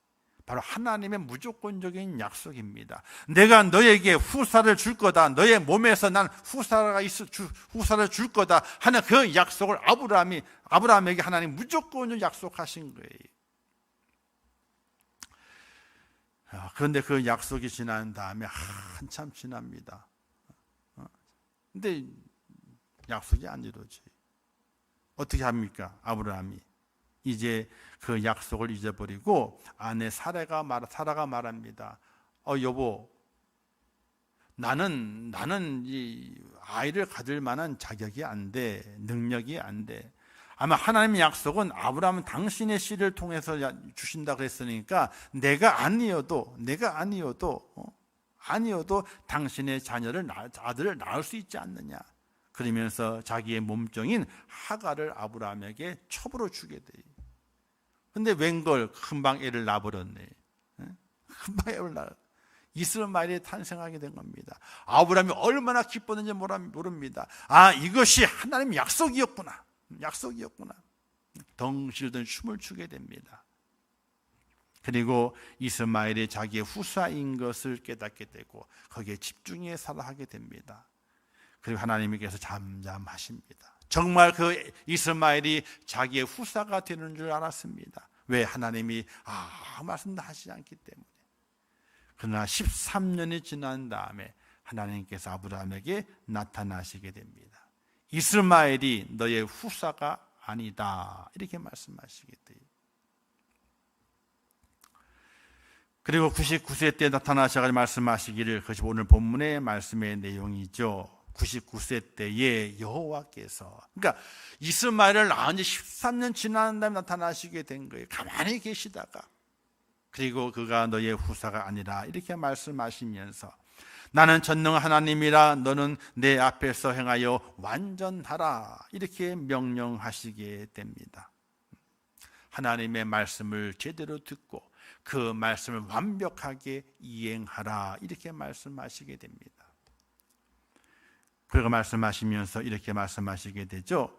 바로 하나님의 무조건적인 약속입니다. 내가 너에게 후사를 줄 거다, 너의 몸에서 난 후사를 줄 거다 하는 그 약속을 아브라함에게 하나님 무조건적으로 약속하신 거예요. 그런데 그 약속이 지난 다음에 한참 지납니다. 근데 약속이 안 이루어져요. 어떻게 합니까? 아브라함이 이제 그 약속을 잊어버리고 아내 사라가 말합니다. 여보, 나는 이 아이를 가질 만한 자격이 안 돼, 능력이 안 돼. 아마 하나님의 약속은 아브라함은 당신의 씨를 통해서 주신다 그랬으니까 내가 아니어도 당신의 아들을 낳을 수 있지 않느냐. 그러면서 자기의 몸종인 하갈을 아브라함에게 첩으로 주게 돼요. 근데 웬걸 금방 애를 낳아버렸네. 금방 애를 낳아 이스마엘이 탄생하게 된 겁니다. 아브라함이 얼마나 기뻤는지 모릅니다. 이것이 하나님의 약속이었구나. 덩실던 춤을 추게 됩니다. 그리고 이스마엘이 자기의 후사인 것을 깨닫게 되고 거기에 집중해 살아가게 됩니다. 그리고 하나님께서 잠잠하십니다. 정말 그 이스마엘이 자기의 후사가 되는 줄 알았습니다. 왜? 하나님이 말씀도 하시지 않기 때문에. 그러나 13년이 지난 다음에 하나님께서 아브라함에게 나타나시게 됩니다. 이스마엘이 너의 후사가 아니다, 이렇게 말씀하시게 돼요. 그리고 99세 때 나타나셔서 말씀하시기를, 그것이 오늘 본문의 말씀의 내용이죠. 99세 때에 여호와께서, 그러니까 이스마엘을 낳은 지 13년 지난 다음에 나타나시게 된 거예요. 가만히 계시다가. 그리고 그가 너의 후사가 아니라 이렇게 말씀하시면서 나는 전능한 하나님이라 너는 내 앞에서 행하여 완전하라, 이렇게 명령하시게 됩니다. 하나님의 말씀을 제대로 듣고 그 말씀을 완벽하게 이행하라, 이렇게 말씀하시게 됩니다. 그리고 말씀하시면서 이렇게 말씀하시게 되죠.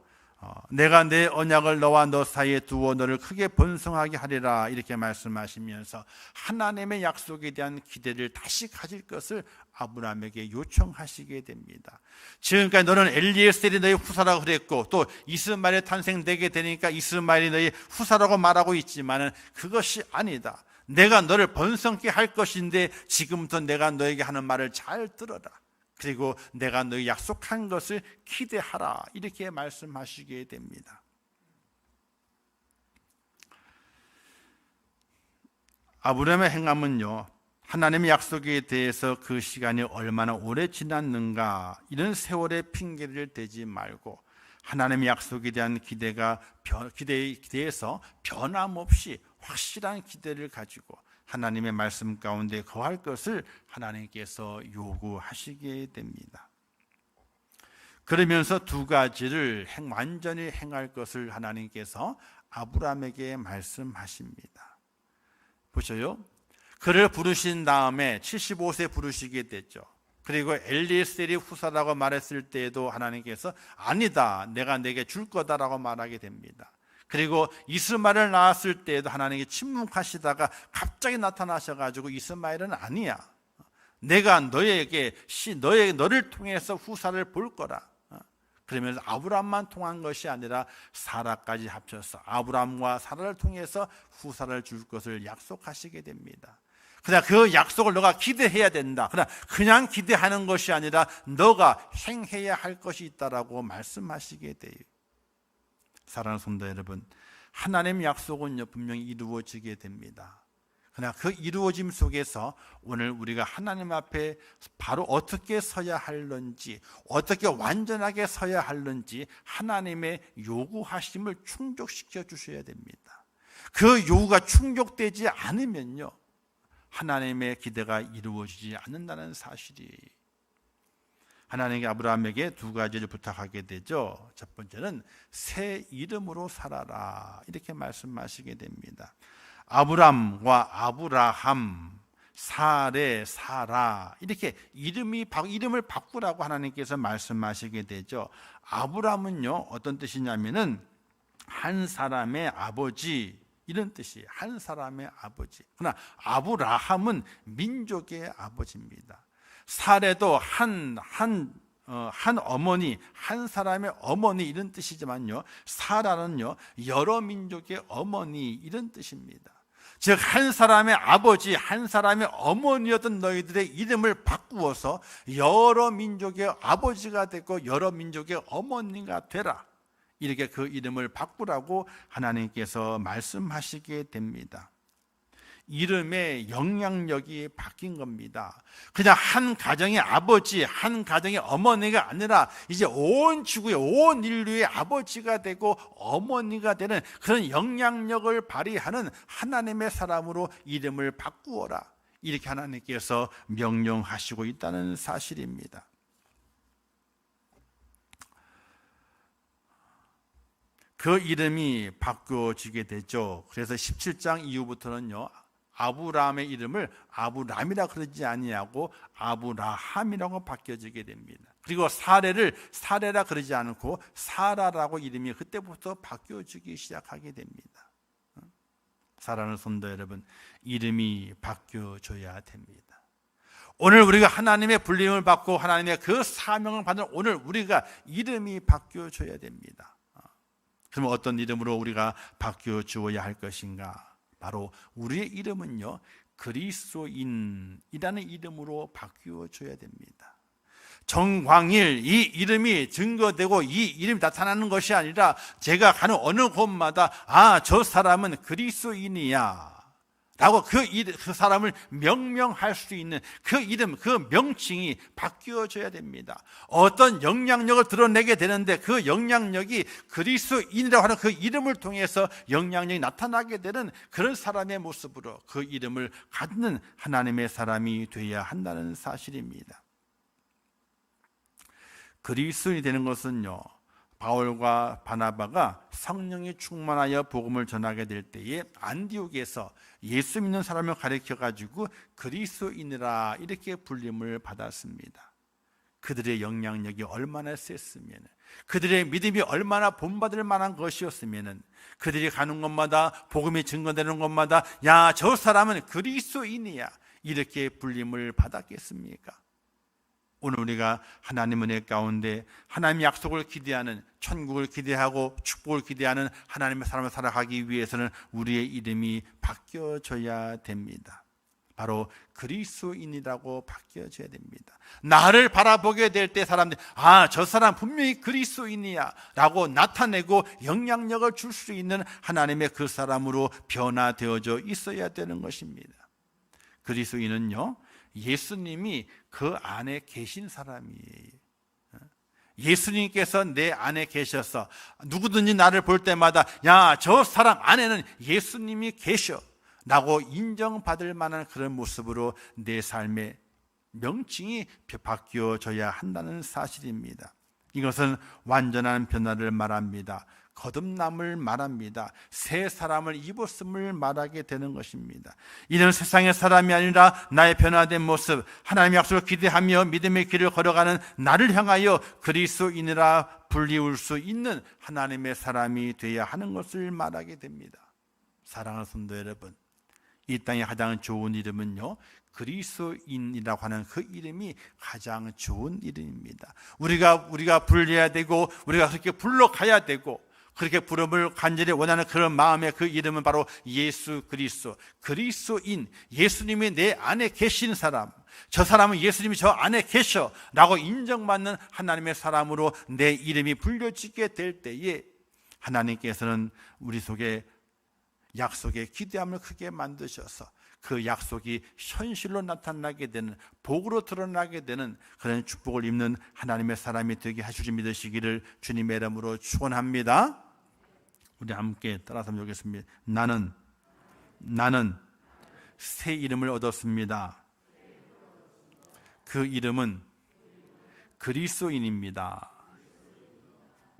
내가 내 언약을 너와 너 사이에 두어 너를 크게 번성하게 하리라, 이렇게 말씀하시면서 하나님의 약속에 대한 기대를 다시 가질 것을 아브라함에게 요청하시게 됩니다. 지금까지 너는 엘리에셀이 너의 후사라고 그랬고 또 이스마엘이 탄생되게 되니까 이스마엘이 너의 후사라고 말하고 있지만 그것이 아니다. 내가 너를 번성케 할 것인데 지금부터 내가 너에게 하는 말을 잘 들어라. 그리고 내가 너희 약속한 것을 기대하라 이렇게 말씀하시게 됩니다. 아브라함의 행함은요, 하나님의 약속에 대해서 그 시간이 얼마나 오래 지났는가 이런 세월의 핑계를 대지 말고 하나님의 약속에 대한 기대에서 변함없이 확실한 기대를 가지고 하나님의 말씀 가운데 거할 것을 하나님께서 요구하시게 됩니다. 그러면서 두 가지를 완전히 행할 것을 하나님께서 아브라함에게 말씀하십니다. 보셔요. 그를 부르신 다음에 75세 부르시게 됐죠. 그리고 엘리에셀이 후사라고 말했을 때에도 하나님께서 아니다, 내가 내게 줄 거다라고 말하게 됩니다. 그리고 이스마엘을 낳았을 때에도 하나님이 침묵하시다가 갑자기 나타나셔가지고 이스마엘은 아니야, 내가 너를 통해서 후사를 볼 거라. 그러면서 아브라함만 통한 것이 아니라 사라까지 합쳐서 아브라함과 사라를 통해서 후사를 줄 것을 약속하시게 됩니다. 그러나 그 약속을 너가 기대해야 된다. 그러나 그냥 기대하는 것이 아니라 너가 행해야 할 것이 있다라고 말씀하시게 돼요. 사랑하는 성도 여러분, 하나님의 약속은요 분명히 이루어지게 됩니다. 그러나 그 이루어짐 속에서 오늘 우리가 하나님 앞에 바로 어떻게 서야 할는지, 어떻게 완전하게 서야 할는지 하나님의 요구하심을 충족시켜 주셔야 됩니다. 그 요구가 충족되지 않으면요 하나님의 기대가 이루어지지 않는다는 사실이에요. 하나님이 아브라함에게 두 가지를 부탁하게 되죠. 첫 번째는 새 이름으로 살아라 이렇게 말씀하시게 됩니다. 아브람과 아브라함, 사레, 사라 이렇게 이름을 바꾸라고 하나님께서 말씀하시게 되죠. 아브람은요 어떤 뜻이냐면은 한 사람의 아버지 이런 뜻이에요. 한 사람의 아버지. 그러나 아브라함은 민족의 아버지입니다. 사레도 한 어머니, 한 사람의 어머니 이런 뜻이지만요, 사라는요 여러 민족의 어머니 이런 뜻입니다. 즉 한 사람의 아버지, 한 사람의 어머니였던 너희들의 이름을 바꾸어서 여러 민족의 아버지가 되고 여러 민족의 어머니가 되라, 이렇게 그 이름을 바꾸라고 하나님께서 말씀하시게 됩니다. 이름의 영향력이 바뀐 겁니다. 그냥 한 가정의 아버지, 한 가정의 어머니가 아니라 이제 온 지구의 온 인류의 아버지가 되고 어머니가 되는 그런 영향력을 발휘하는 하나님의 사람으로 이름을 바꾸어라, 이렇게 하나님께서 명령하시고 있다는 사실입니다. 그 이름이 바뀌어지게 되죠. 그래서 17장 이후부터는요 아브라함의 이름을 아브람이라 그러지 아니하고 아브라함이라고 바뀌어지게 됩니다. 그리고 사레를 사레라 그러지 않고 사라라고 이름이 그때부터 바뀌어지기 시작하게 됩니다. 사랑하는 성도 여러분, 이름이 바뀌어져야 됩니다. 오늘 우리가 하나님의 불림을 받고 하나님의 그 사명을 받는 오늘 우리가 이름이 바뀌어져야 됩니다. 그러면 어떤 이름으로 우리가 바뀌어 주어야 할 것인가? 바로 우리의 이름은요 그리스도인이라는 이름으로 바뀌어줘야 됩니다. 정광일 이 이름이 증거되고 이 이름이 나타나는 것이 아니라 제가 가는 어느 곳마다 저 사람은 그리스도인이야 라고 그 사람을 명명할 수 있는 그 이름, 그 명칭이 바뀌어져야 됩니다. 어떤 영향력을 드러내게 되는데 그 영향력이 그리스도인이라고 하는 그 이름을 통해서 영향력이 나타나게 되는 그런 사람의 모습으로 그 이름을 갖는 하나님의 사람이 되어야 한다는 사실입니다. 그리스도인이 되는 것은요 바울과 바나바가 성령이 충만하여 복음을 전하게 될 때에 안디옥에서 예수 믿는 사람을 가르쳐가지고 그리스도인이라 이렇게 불림을 받았습니다. 그들의 영향력이 얼마나 셌으면, 그들의 믿음이 얼마나 본받을 만한 것이었으면, 그들이 가는 곳마다 복음이 증거되는 곳마다 야, 저 사람은 그리스도인이야 이렇게 불림을 받았겠습니까? 오늘 우리가 하나님 은혜 가운데 하나님의 약속을 기대하는, 천국을 기대하고 축복을 기대하는 하나님의 사람을 살아가기 위해서는 우리의 이름이 바뀌어져야 됩니다. 바로 그리스도인이라고 바뀌어져야 됩니다. 나를 바라보게 될 때 사람들이 저 사람 분명히 그리스도인이야 라고 나타내고 영향력을 줄 수 있는 하나님의 그 사람으로 변화되어져 있어야 되는 것입니다. 그리스도인은요, 예수님이 그 안에 계신 사람이에요. 예수님께서 내 안에 계셔서 누구든지 나를 볼 때마다 저 사람 안에는 예수님이 계셔 라고 인정받을 만한 그런 모습으로 내 삶의 명칭이 바뀌어져야 한다는 사실입니다. 이것은 완전한 변화를 말합니다. 거듭남을 말합니다. 새 사람을 입었음을 말하게 되는 것입니다. 이는 세상의 사람이 아니라 나의 변화된 모습, 하나님의 약속을 기대하며 믿음의 길을 걸어가는 나를 향하여 그리스도인이라 불리울 수 있는 하나님의 사람이 되어야 하는 것을 말하게 됩니다. 사랑하는 성도 여러분, 이 땅의 가장 좋은 이름은요, 그리스도인이라고 하는 그 이름이 가장 좋은 이름입니다. 우리가 불려야 되고 우리가 그렇게 불러가야 되고 그렇게 부름을 간절히 원하는 그런 마음의 그 이름은 바로 예수 그리스도, 그리스도인, 예수님이 내 안에 계신 사람, 저 사람은 예수님이 저 안에 계셔 라고 인정받는 하나님의 사람으로 내 이름이 불려지게 될 때에 하나님께서는 우리 속에 약속의 기대함을 크게 만드셔서 그 약속이 현실로 나타나게 되는, 복으로 드러나게 되는 그런 축복을 입는 하나님의 사람이 되게 하시지 믿으시기를 주님의 이름으로 축원합니다. 우리 함께 따라서 보겠습니다. 나는 새 이름을 얻었습니다. 그 이름은 그리스도인입니다.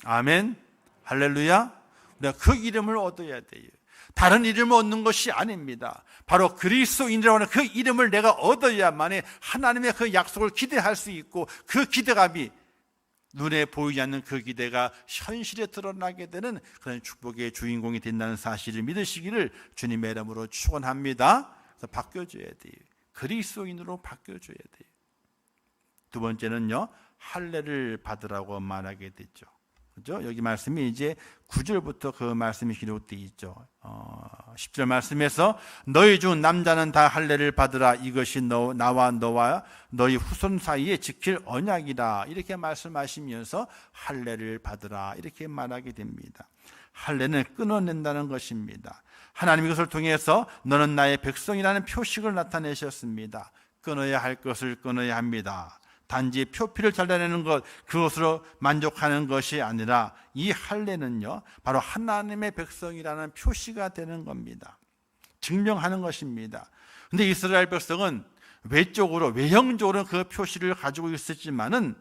아멘. 할렐루야. 우리가 그 이름을 얻어야 돼요. 다른 이름을 얻는 것이 아닙니다. 바로 그리스도인이라고 하는 그 이름을 내가 얻어야만이 하나님의 그 약속을 기대할 수 있고, 그 기대감이 눈에 보이지 않는 그 기대가 현실에 드러나게 되는 그런 축복의 주인공이 된다는 사실을 믿으시기를 주님의 이름으로 축원합니다. 그래서 바뀌어줘야 돼요. 그리스도인으로 바뀌어줘야 돼요. 두 번째는요, 할례를 받으라고 말하게 됐죠. 그렇죠? 여기 말씀이 이제 9절부터 그 말씀이 기록되어 있죠. 10절 말씀에서 너희 중 남자는 다 할례를 받으라. 이것이 나와 너와 너희 후손 사이에 지킬 언약이라. 이렇게 말씀하시면서 할례를 받으라 이렇게 말하게 됩니다. 할례는 끊어낸다는 것입니다. 하나님이 그것을 통해서 너는 나의 백성이라는 표식을 나타내셨습니다. 끊어야 할 것을 끊어야 합니다. 단지 표피를 잘라내는 것, 그것으로 만족하는 것이 아니라 이 할례는요, 바로 하나님의 백성이라는 표시가 되는 겁니다. 증명하는 것입니다. 그런데 이스라엘 백성은 외형적으로는 그 표시를 가지고 있었지만은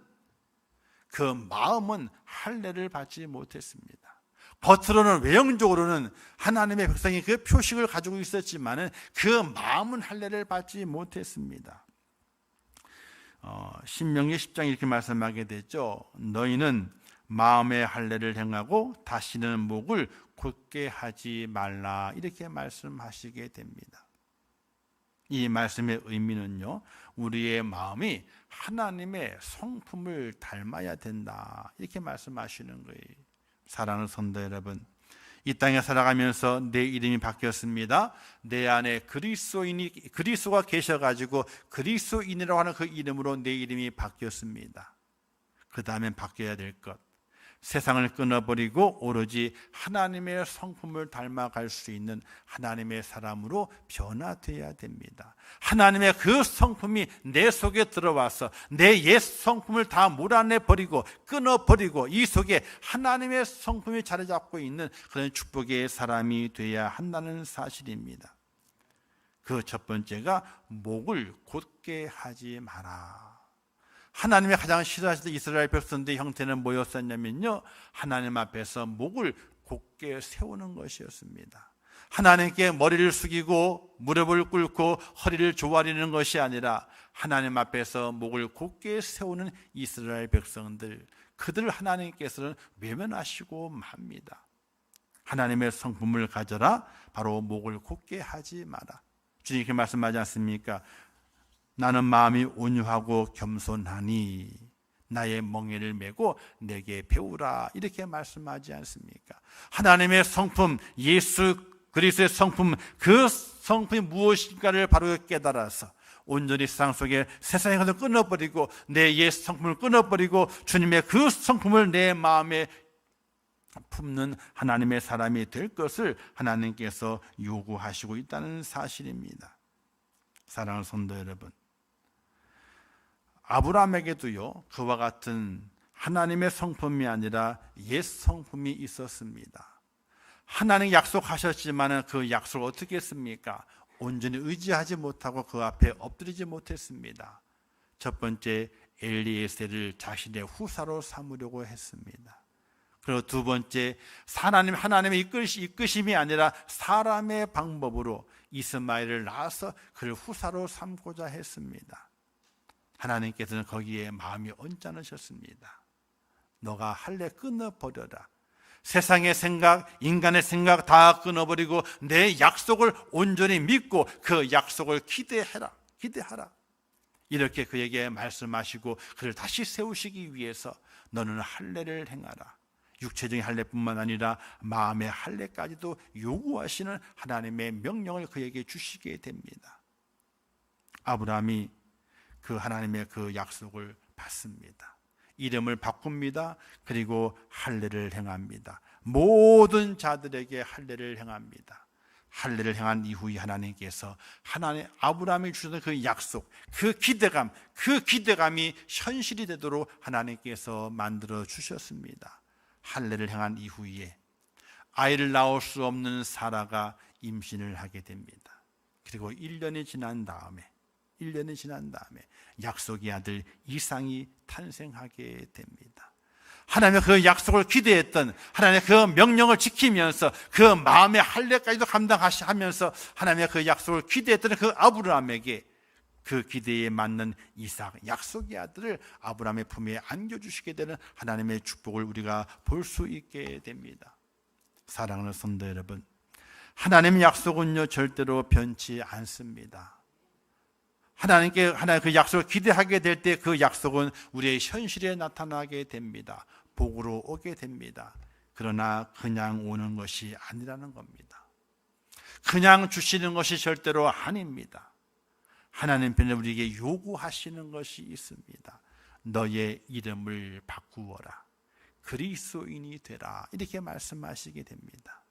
그 마음은 할례를 받지 못했습니다. 겉으로는, 외형적으로는 하나님의 백성이 그 표식을 가지고 있었지만은 그 마음은 할례를 받지 못했습니다. 신명기 10장 이렇게 말씀하게 됐죠. 너희는 마음의 할례를 행하고 다시는 목을 곧게 하지 말라. 이렇게 말씀하시게 됩니다. 이 말씀의 의미는요, 우리의 마음이 하나님의 성품을 닮아야 된다. 이렇게 말씀하시는 거예요. 사랑하는 성도 여러분, 이 땅에 살아가면서 내 이름이 바뀌었습니다. 내 안에 그리스도가 계셔가지고 그리스도인이라고 하는 그 이름으로 내 이름이 바뀌었습니다. 그 다음엔 바뀌어야 될 것, 세상을 끊어버리고 오로지 하나님의 성품을 닮아갈 수 있는 하나님의 사람으로 변화되어야 됩니다. 하나님의 그 성품이 내 속에 들어와서 내 옛 성품을 다 몰아내버리고 끊어버리고 이 속에 하나님의 성품이 자리 잡고 있는 그런 축복의 사람이 되어야 한다는 사실입니다. 그 첫 번째가 목을 곧게 하지 마라. 하나님이 가장 싫어하시던 이스라엘 백성들의 형태는 뭐였었냐면요, 하나님 앞에서 목을 곧게 세우는 것이었습니다. 하나님께 머리를 숙이고 무릎을 꿇고 허리를 조아리는 것이 아니라 하나님 앞에서 목을 곧게 세우는 이스라엘 백성들, 그들을 하나님께서는 외면하시고 맙니다. 하나님의 성품을 가져라. 바로 목을 곧게 하지 마라. 주님 이렇게 말씀하지 않습니까? 나는 마음이 온유하고 겸손하니 나의 멍에를 메고 내게 배우라. 이렇게 말씀하지 않습니까? 하나님의 성품, 예수 그리스도의 성품, 그 성품이 무엇인가를 바로 깨달아서 온전히 세상 속에 세상의 것을 끊어버리고 내 옛 성품을 끊어버리고 주님의 그 성품을 내 마음에 품는 하나님의 사람이 될 것을 하나님께서 요구하시고 있다는 사실입니다. 사랑하는 성도 여러분, 아브라함에게도요 그와 같은 하나님의 성품이 아니라 옛 성품이 있었습니다. 하나님 약속하셨지만 그 약속을 어떻게 했습니까? 온전히 의지하지 못하고 그 앞에 엎드리지 못했습니다. 첫 번째, 엘리에셀을 자신의 후사로 삼으려고 했습니다. 그리고 두 번째, 하나님의 이끄심이 아니라 사람의 방법으로 이스마엘을 낳아서 그를 후사로 삼고자 했습니다. 하나님께서는 거기에 마음이 언짢으셨습니다. 너가 할례 끊어버려라. 세상의 생각, 인간의 생각 다 끊어버리고 내 약속을 온전히 믿고 그 약속을 기대하라. 이렇게 그에게 말씀하시고 그를 다시 세우시기 위해서 너는 할례를 행하라. 육체적인 할례뿐만 아니라 마음의 할례까지도 요구하시는 하나님의 명령을 그에게 주시게 됩니다. 아브라함이 그 하나님의 그 약속을 받습니다. 이름을 바꿉니다. 그리고 할례를 행합니다. 모든 자들에게 할례를 행합니다. 할례를 행한 이후에 하나님께서 아브라함이 주셨던 그 약속, 그 기대감이 현실이 되도록 하나님께서 만들어 주셨습니다. 할례를 행한 이후에 아이를 낳을 수 없는 사라가 임신을 하게 됩니다. 그리고 1년이 지난 다음에 약속의 아들 이상이 탄생하게 됩니다. 하나님의 그 약속을 기대했던, 하나님의 그 명령을 지키면서 그 마음의 할례까지도 감당하면서 하나님의 그 약속을 기대했던 그 아브라함에게 그 기대에 맞는 이삭, 약속의 아들을 아브라함의 품에 안겨주시게 되는 하나님의 축복을 우리가 볼 수 있게 됩니다. 사랑하는 성도 여러분, 하나님의 약속은요 절대로 변치 않습니다. 하나님 그 약속을 기대하게 될 때 그 약속은 우리의 현실에 나타나게 됩니다. 복으로 오게 됩니다. 그러나 그냥 오는 것이 아니라는 겁니다. 그냥 주시는 것이 절대로 아닙니다. 하나님 편에 우리에게 요구하시는 것이 있습니다. 너의 이름을 바꾸어라. 그리스도인이 되라. 이렇게 말씀하시게 됩니다.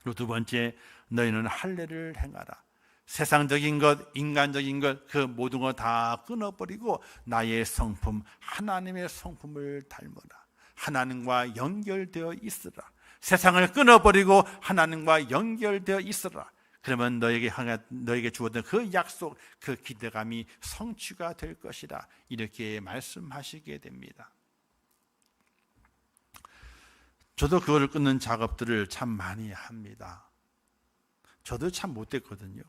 그리고 두 번째, 너희는 할례를 행하라. 세상적인 것, 인간적인 것, 그 모든 것 다 끊어버리고 나의 성품, 하나님의 성품을 닮으라. 하나님과 연결되어 있으라. 세상을 끊어버리고 하나님과 연결되어 있으라. 그러면 너에게 주었던 그 약속, 그 기대감이 성취가 될 것이라. 이렇게 말씀하시게 됩니다. 저도 그거를 끊는 작업들을 참 많이 합니다. 저도 참 못됐거든요.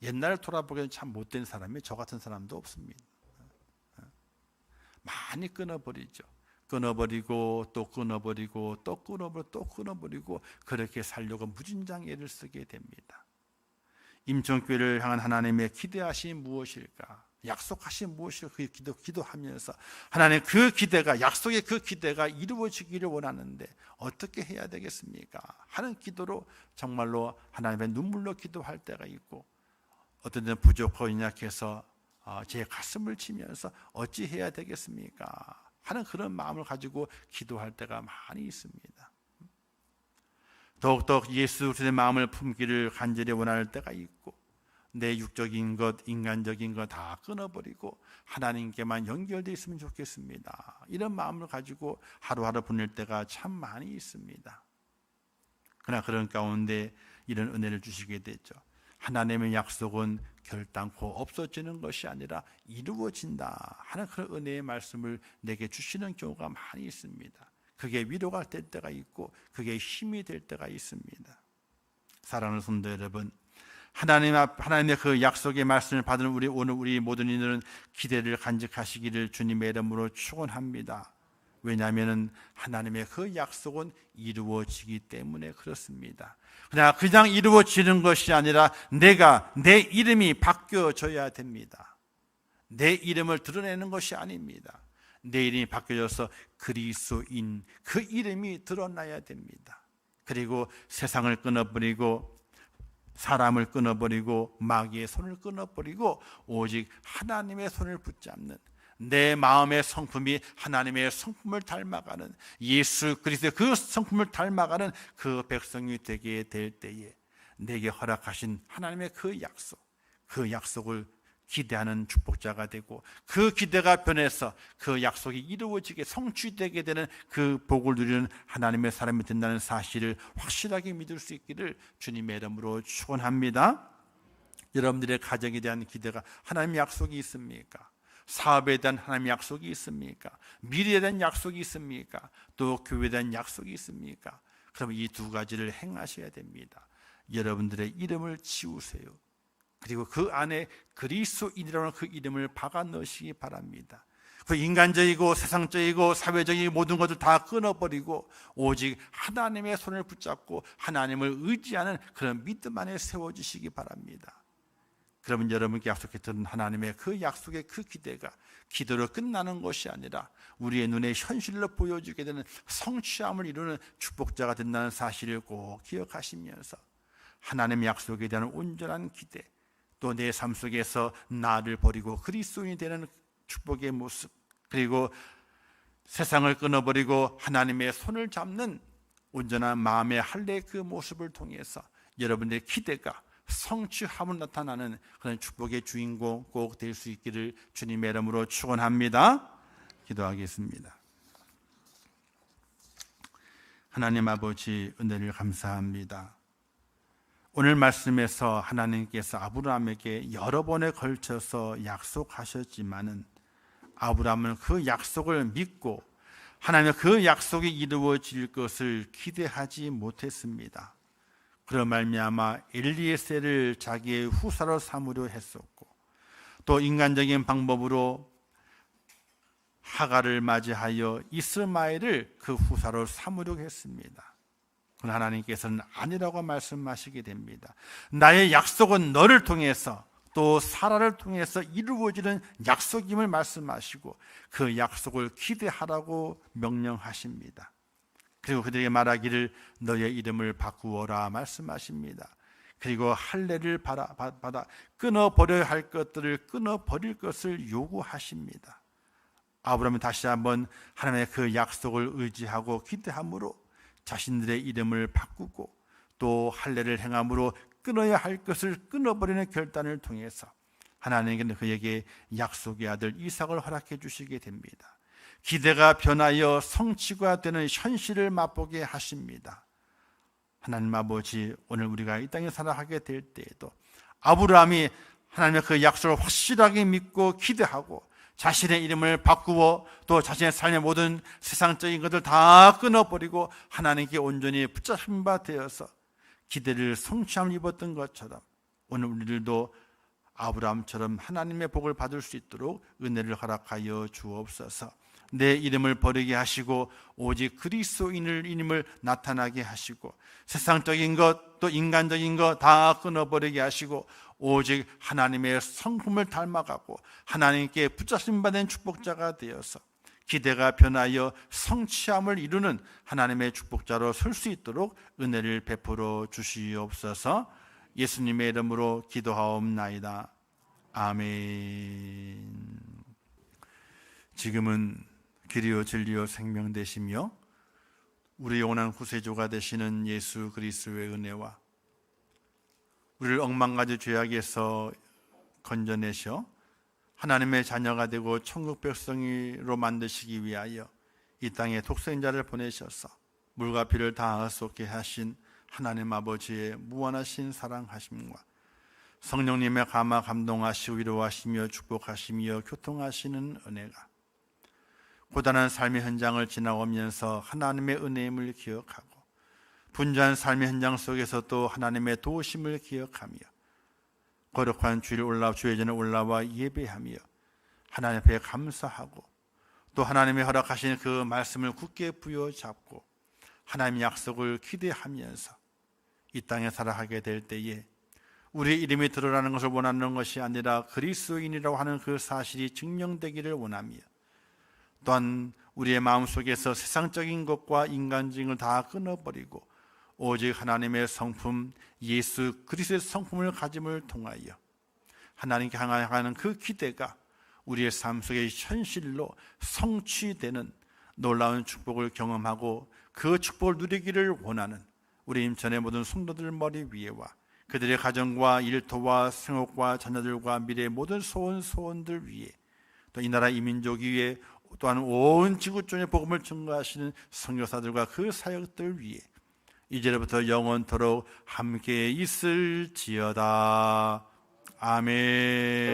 옛날을 돌아보기에는 참 못된 사람이 저 같은 사람도 없습니다. 많이 끊어버리죠. 끊어버리고 또 끊어버리고 또 끊어버리고 또 끊어버리고 그렇게 살려고 무진장 애를 쓰게 됩니다. 임천교회를 향한 하나님의 기대하심이 무엇일까? 약속하신 무엇일까? 그 기도하면서 하나님 그 기대가, 약속의 그 기대가 이루어지기를 원하는데 어떻게 해야 되겠습니까? 하는 기도로 정말로 하나님의 눈물로 기도할 때가 있고, 어떤 때는 부족하고 연약해서 제 가슴을 치면서 어찌 해야 되겠습니까? 하는 그런 마음을 가지고 기도할 때가 많이 있습니다. 더욱더 예수 그리스도의 마음을 품기를 간절히 원할 때가 있고, 내 육적인 것, 인간적인 것 다 끊어버리고 하나님께만 연결되어 있으면 좋겠습니다. 이런 마음을 가지고 하루하루 보낼 때가 참 많이 있습니다. 그러나 그런 가운데 이런 은혜를 주시게 되죠. 하나님의 약속은 결단코 없어지는 것이 아니라 이루어진다 하는 그런 은혜의 말씀을 내게 주시는 경우가 많이 있습니다. 그게 위로가 될 때가 있고 그게 힘이 될 때가 있습니다. 사랑하는 성도 여러분, 하나님의 그 약속의 말씀을 받은 오늘 우리 모든 이들은 기대를 간직하시기를 주님의 이름으로 축원합니다. 왜냐하면 하나님의 그 약속은 이루어지기 때문에 그렇습니다. 그냥 이루어지는 것이 아니라 내 이름이 바뀌어져야 됩니다. 내 이름을 드러내는 것이 아닙니다. 내 이름이 바뀌어져서 그리스도인, 그 이름이 드러나야 됩니다. 그리고 세상을 끊어버리고 사람을 끊어버리고 마귀의 손을 끊어버리고 오직 하나님의 손을 붙잡는, 내 마음의 성품이 하나님의 성품을 닮아가는, 예수 그리스도의 그 성품을 닮아가는 그 백성이 되게 될 때에 내게 허락하신 하나님의 그 약속을 기대하는 축복자가 되고, 그 기대가 변해서 그 약속이 이루어지게 성취되게 되는 그 복을 누리는 하나님의 사람이 된다는 사실을 확실하게 믿을 수 있기를 주님의 이름으로 축원합니다. 여러분들의 가정에 대한 기대가 하나님의 약속이 있습니까? 사업에 대한 하나님의 약속이 있습니까? 미래에 대한 약속이 있습니까? 또 교회에 대한 약속이 있습니까? 그럼 이 두 가지를 행하셔야 됩니다. 여러분들의 이름을 지우세요. 그리고 그 안에 그리스도인이라는 그 이름을 박아 넣으시기 바랍니다. 그 인간적이고 세상적이고 사회적인 모든 것을 다 끊어버리고 오직 하나님의 손을 붙잡고 하나님을 의지하는 그런 믿음 안에 세워주시기 바랍니다. 그러면 여러분께 약속했던 하나님의 그 약속의 그 기대가 기도로 끝나는 것이 아니라 우리의 눈에 현실로 보여주게 되는 성취함을 이루는 축복자가 된다는 사실을 꼭 기억하시면서 하나님의 약속에 대한 온전한 기대, 또 내 삶 속에서 나를 버리고 그리스도인이 되는 축복의 모습, 그리고 세상을 끊어버리고 하나님의 손을 잡는 온전한 마음의 할례의 그 모습을 통해서 여러분들의 기대가 성취함을 나타나는 그런 축복의 주인공 꼭 될 수 있기를 주님의 이름으로 축원합니다. 기도하겠습니다. 하나님 아버지, 은혜를 감사합니다. 오늘 말씀에서 하나님께서 아브라함에게 여러 번에 걸쳐서 약속하셨지만은 아브라함은 그 약속을 믿고 하나님의 그 약속이 이루어질 것을 기대하지 못했습니다. 그런 말미암아 엘리에셀을 자기의 후사로 삼으려 했었고, 또 인간적인 방법으로 하갈을 맞이하여 이스마엘을 그 후사로 삼으려 했습니다. 그러나 하나님께서는 아니라고 말씀하시게 됩니다. 나의 약속은 너를 통해서 또 사라를 통해서 이루어지는 약속임을 말씀하시고 그 약속을 기대하라고 명령하십니다. 그리고 그들에게 말하기를 너의 이름을 바꾸어라 말씀하십니다. 그리고 할례를 받아 끊어버려야 할 것들을 끊어버릴 것을 요구하십니다. 아브라함은 다시 한번 하나님의 그 약속을 의지하고 기대함으로 자신들의 이름을 바꾸고 또 할례를 행함으로 끊어야 할 것을 끊어버리는 결단을 통해서 하나님께는 그에게 약속의 아들 이삭을 허락해 주시게 됩니다. 기대가 변하여 성취가 되는 현실을 맛보게 하십니다. 하나님 아버지, 오늘 우리가 이 땅에 살아가게 될 때에도 아브라함이 하나님의 그 약속을 확실하게 믿고 기대하고 자신의 이름을 바꾸어 또 자신의 삶의 모든 세상적인 것을 다 끊어버리고 하나님께 온전히 붙잡힌 바 되어서 기대를 성취함을 입었던 것처럼 오늘 우리들도 아브라함처럼 하나님의 복을 받을 수 있도록 은혜를 허락하여 주옵소서. 내 이름을 버리게 하시고 오직 그리스도인을 이름을 나타나게 하시고 세상적인 것 또 인간적인 것 다 끊어버리게 하시고 오직 하나님의 성품을 닮아가고 하나님께 붙잡힌 바 된 축복자가 되어서 기대가 변하여 성취함을 이루는 하나님의 축복자로 설 수 있도록 은혜를 베풀어 주시옵소서. 예수님의 이름으로 기도하옵나이다. 아멘. 지금은 길이요 진리요 생명 되시며 우리 영원한 구세주가 되시는 예수 그리스도의 은혜와 우리를 억만가지 죄악에서 건져내셔 하나님의 자녀가 되고 천국 백성으로 만드시기 위하여 이 땅에 독생자를 보내셔서 물과 피를 다 쏟게 하신 하나님 아버지의 무한하신 사랑하심과 성령님의 감화 감동하시고 위로하시며 축복하시며 교통하시는 은혜가 고단한 삶의 현장을 지나오면서 하나님의 은혜임을 기억하고 분주한 삶의 현장 속에서 또 하나님의 도우심을 기억하며 거룩한 주의 전에 올라와 예배하며 하나님 앞에 감사하고 또 하나님의 허락하신 그 말씀을 굳게 부여잡고 하나님의 약속을 기대하면서 이 땅에 살아가게 될 때에 우리의 이름이 드러나는 것을 원하는 것이 아니라 그리스도인이라고 하는 그 사실이 증명되기를 원하며 또한 우리의 마음속에서 세상적인 것과 인간적인 걸 다 끊어버리고 오직 하나님의 성품 예수 그리스도의 성품을 가짐을 통하여 하나님께 향하는 그 기대가 우리의 삶 속에 현실로 성취되는 놀라운 축복을 경험하고 그 축복을 누리기를 원하는 우리 임천의 모든 성도들 머리 위에와 그들의 가정과 일터와 생업과 자녀들과 미래의 모든 소원들 위에 또 이 나라 이민족 위에 또한 온 지구촌의 복음을 증거하시는 선교사들과 그 사역들 위에 이제부터 영원토록 함께 있을지어다. 아멘.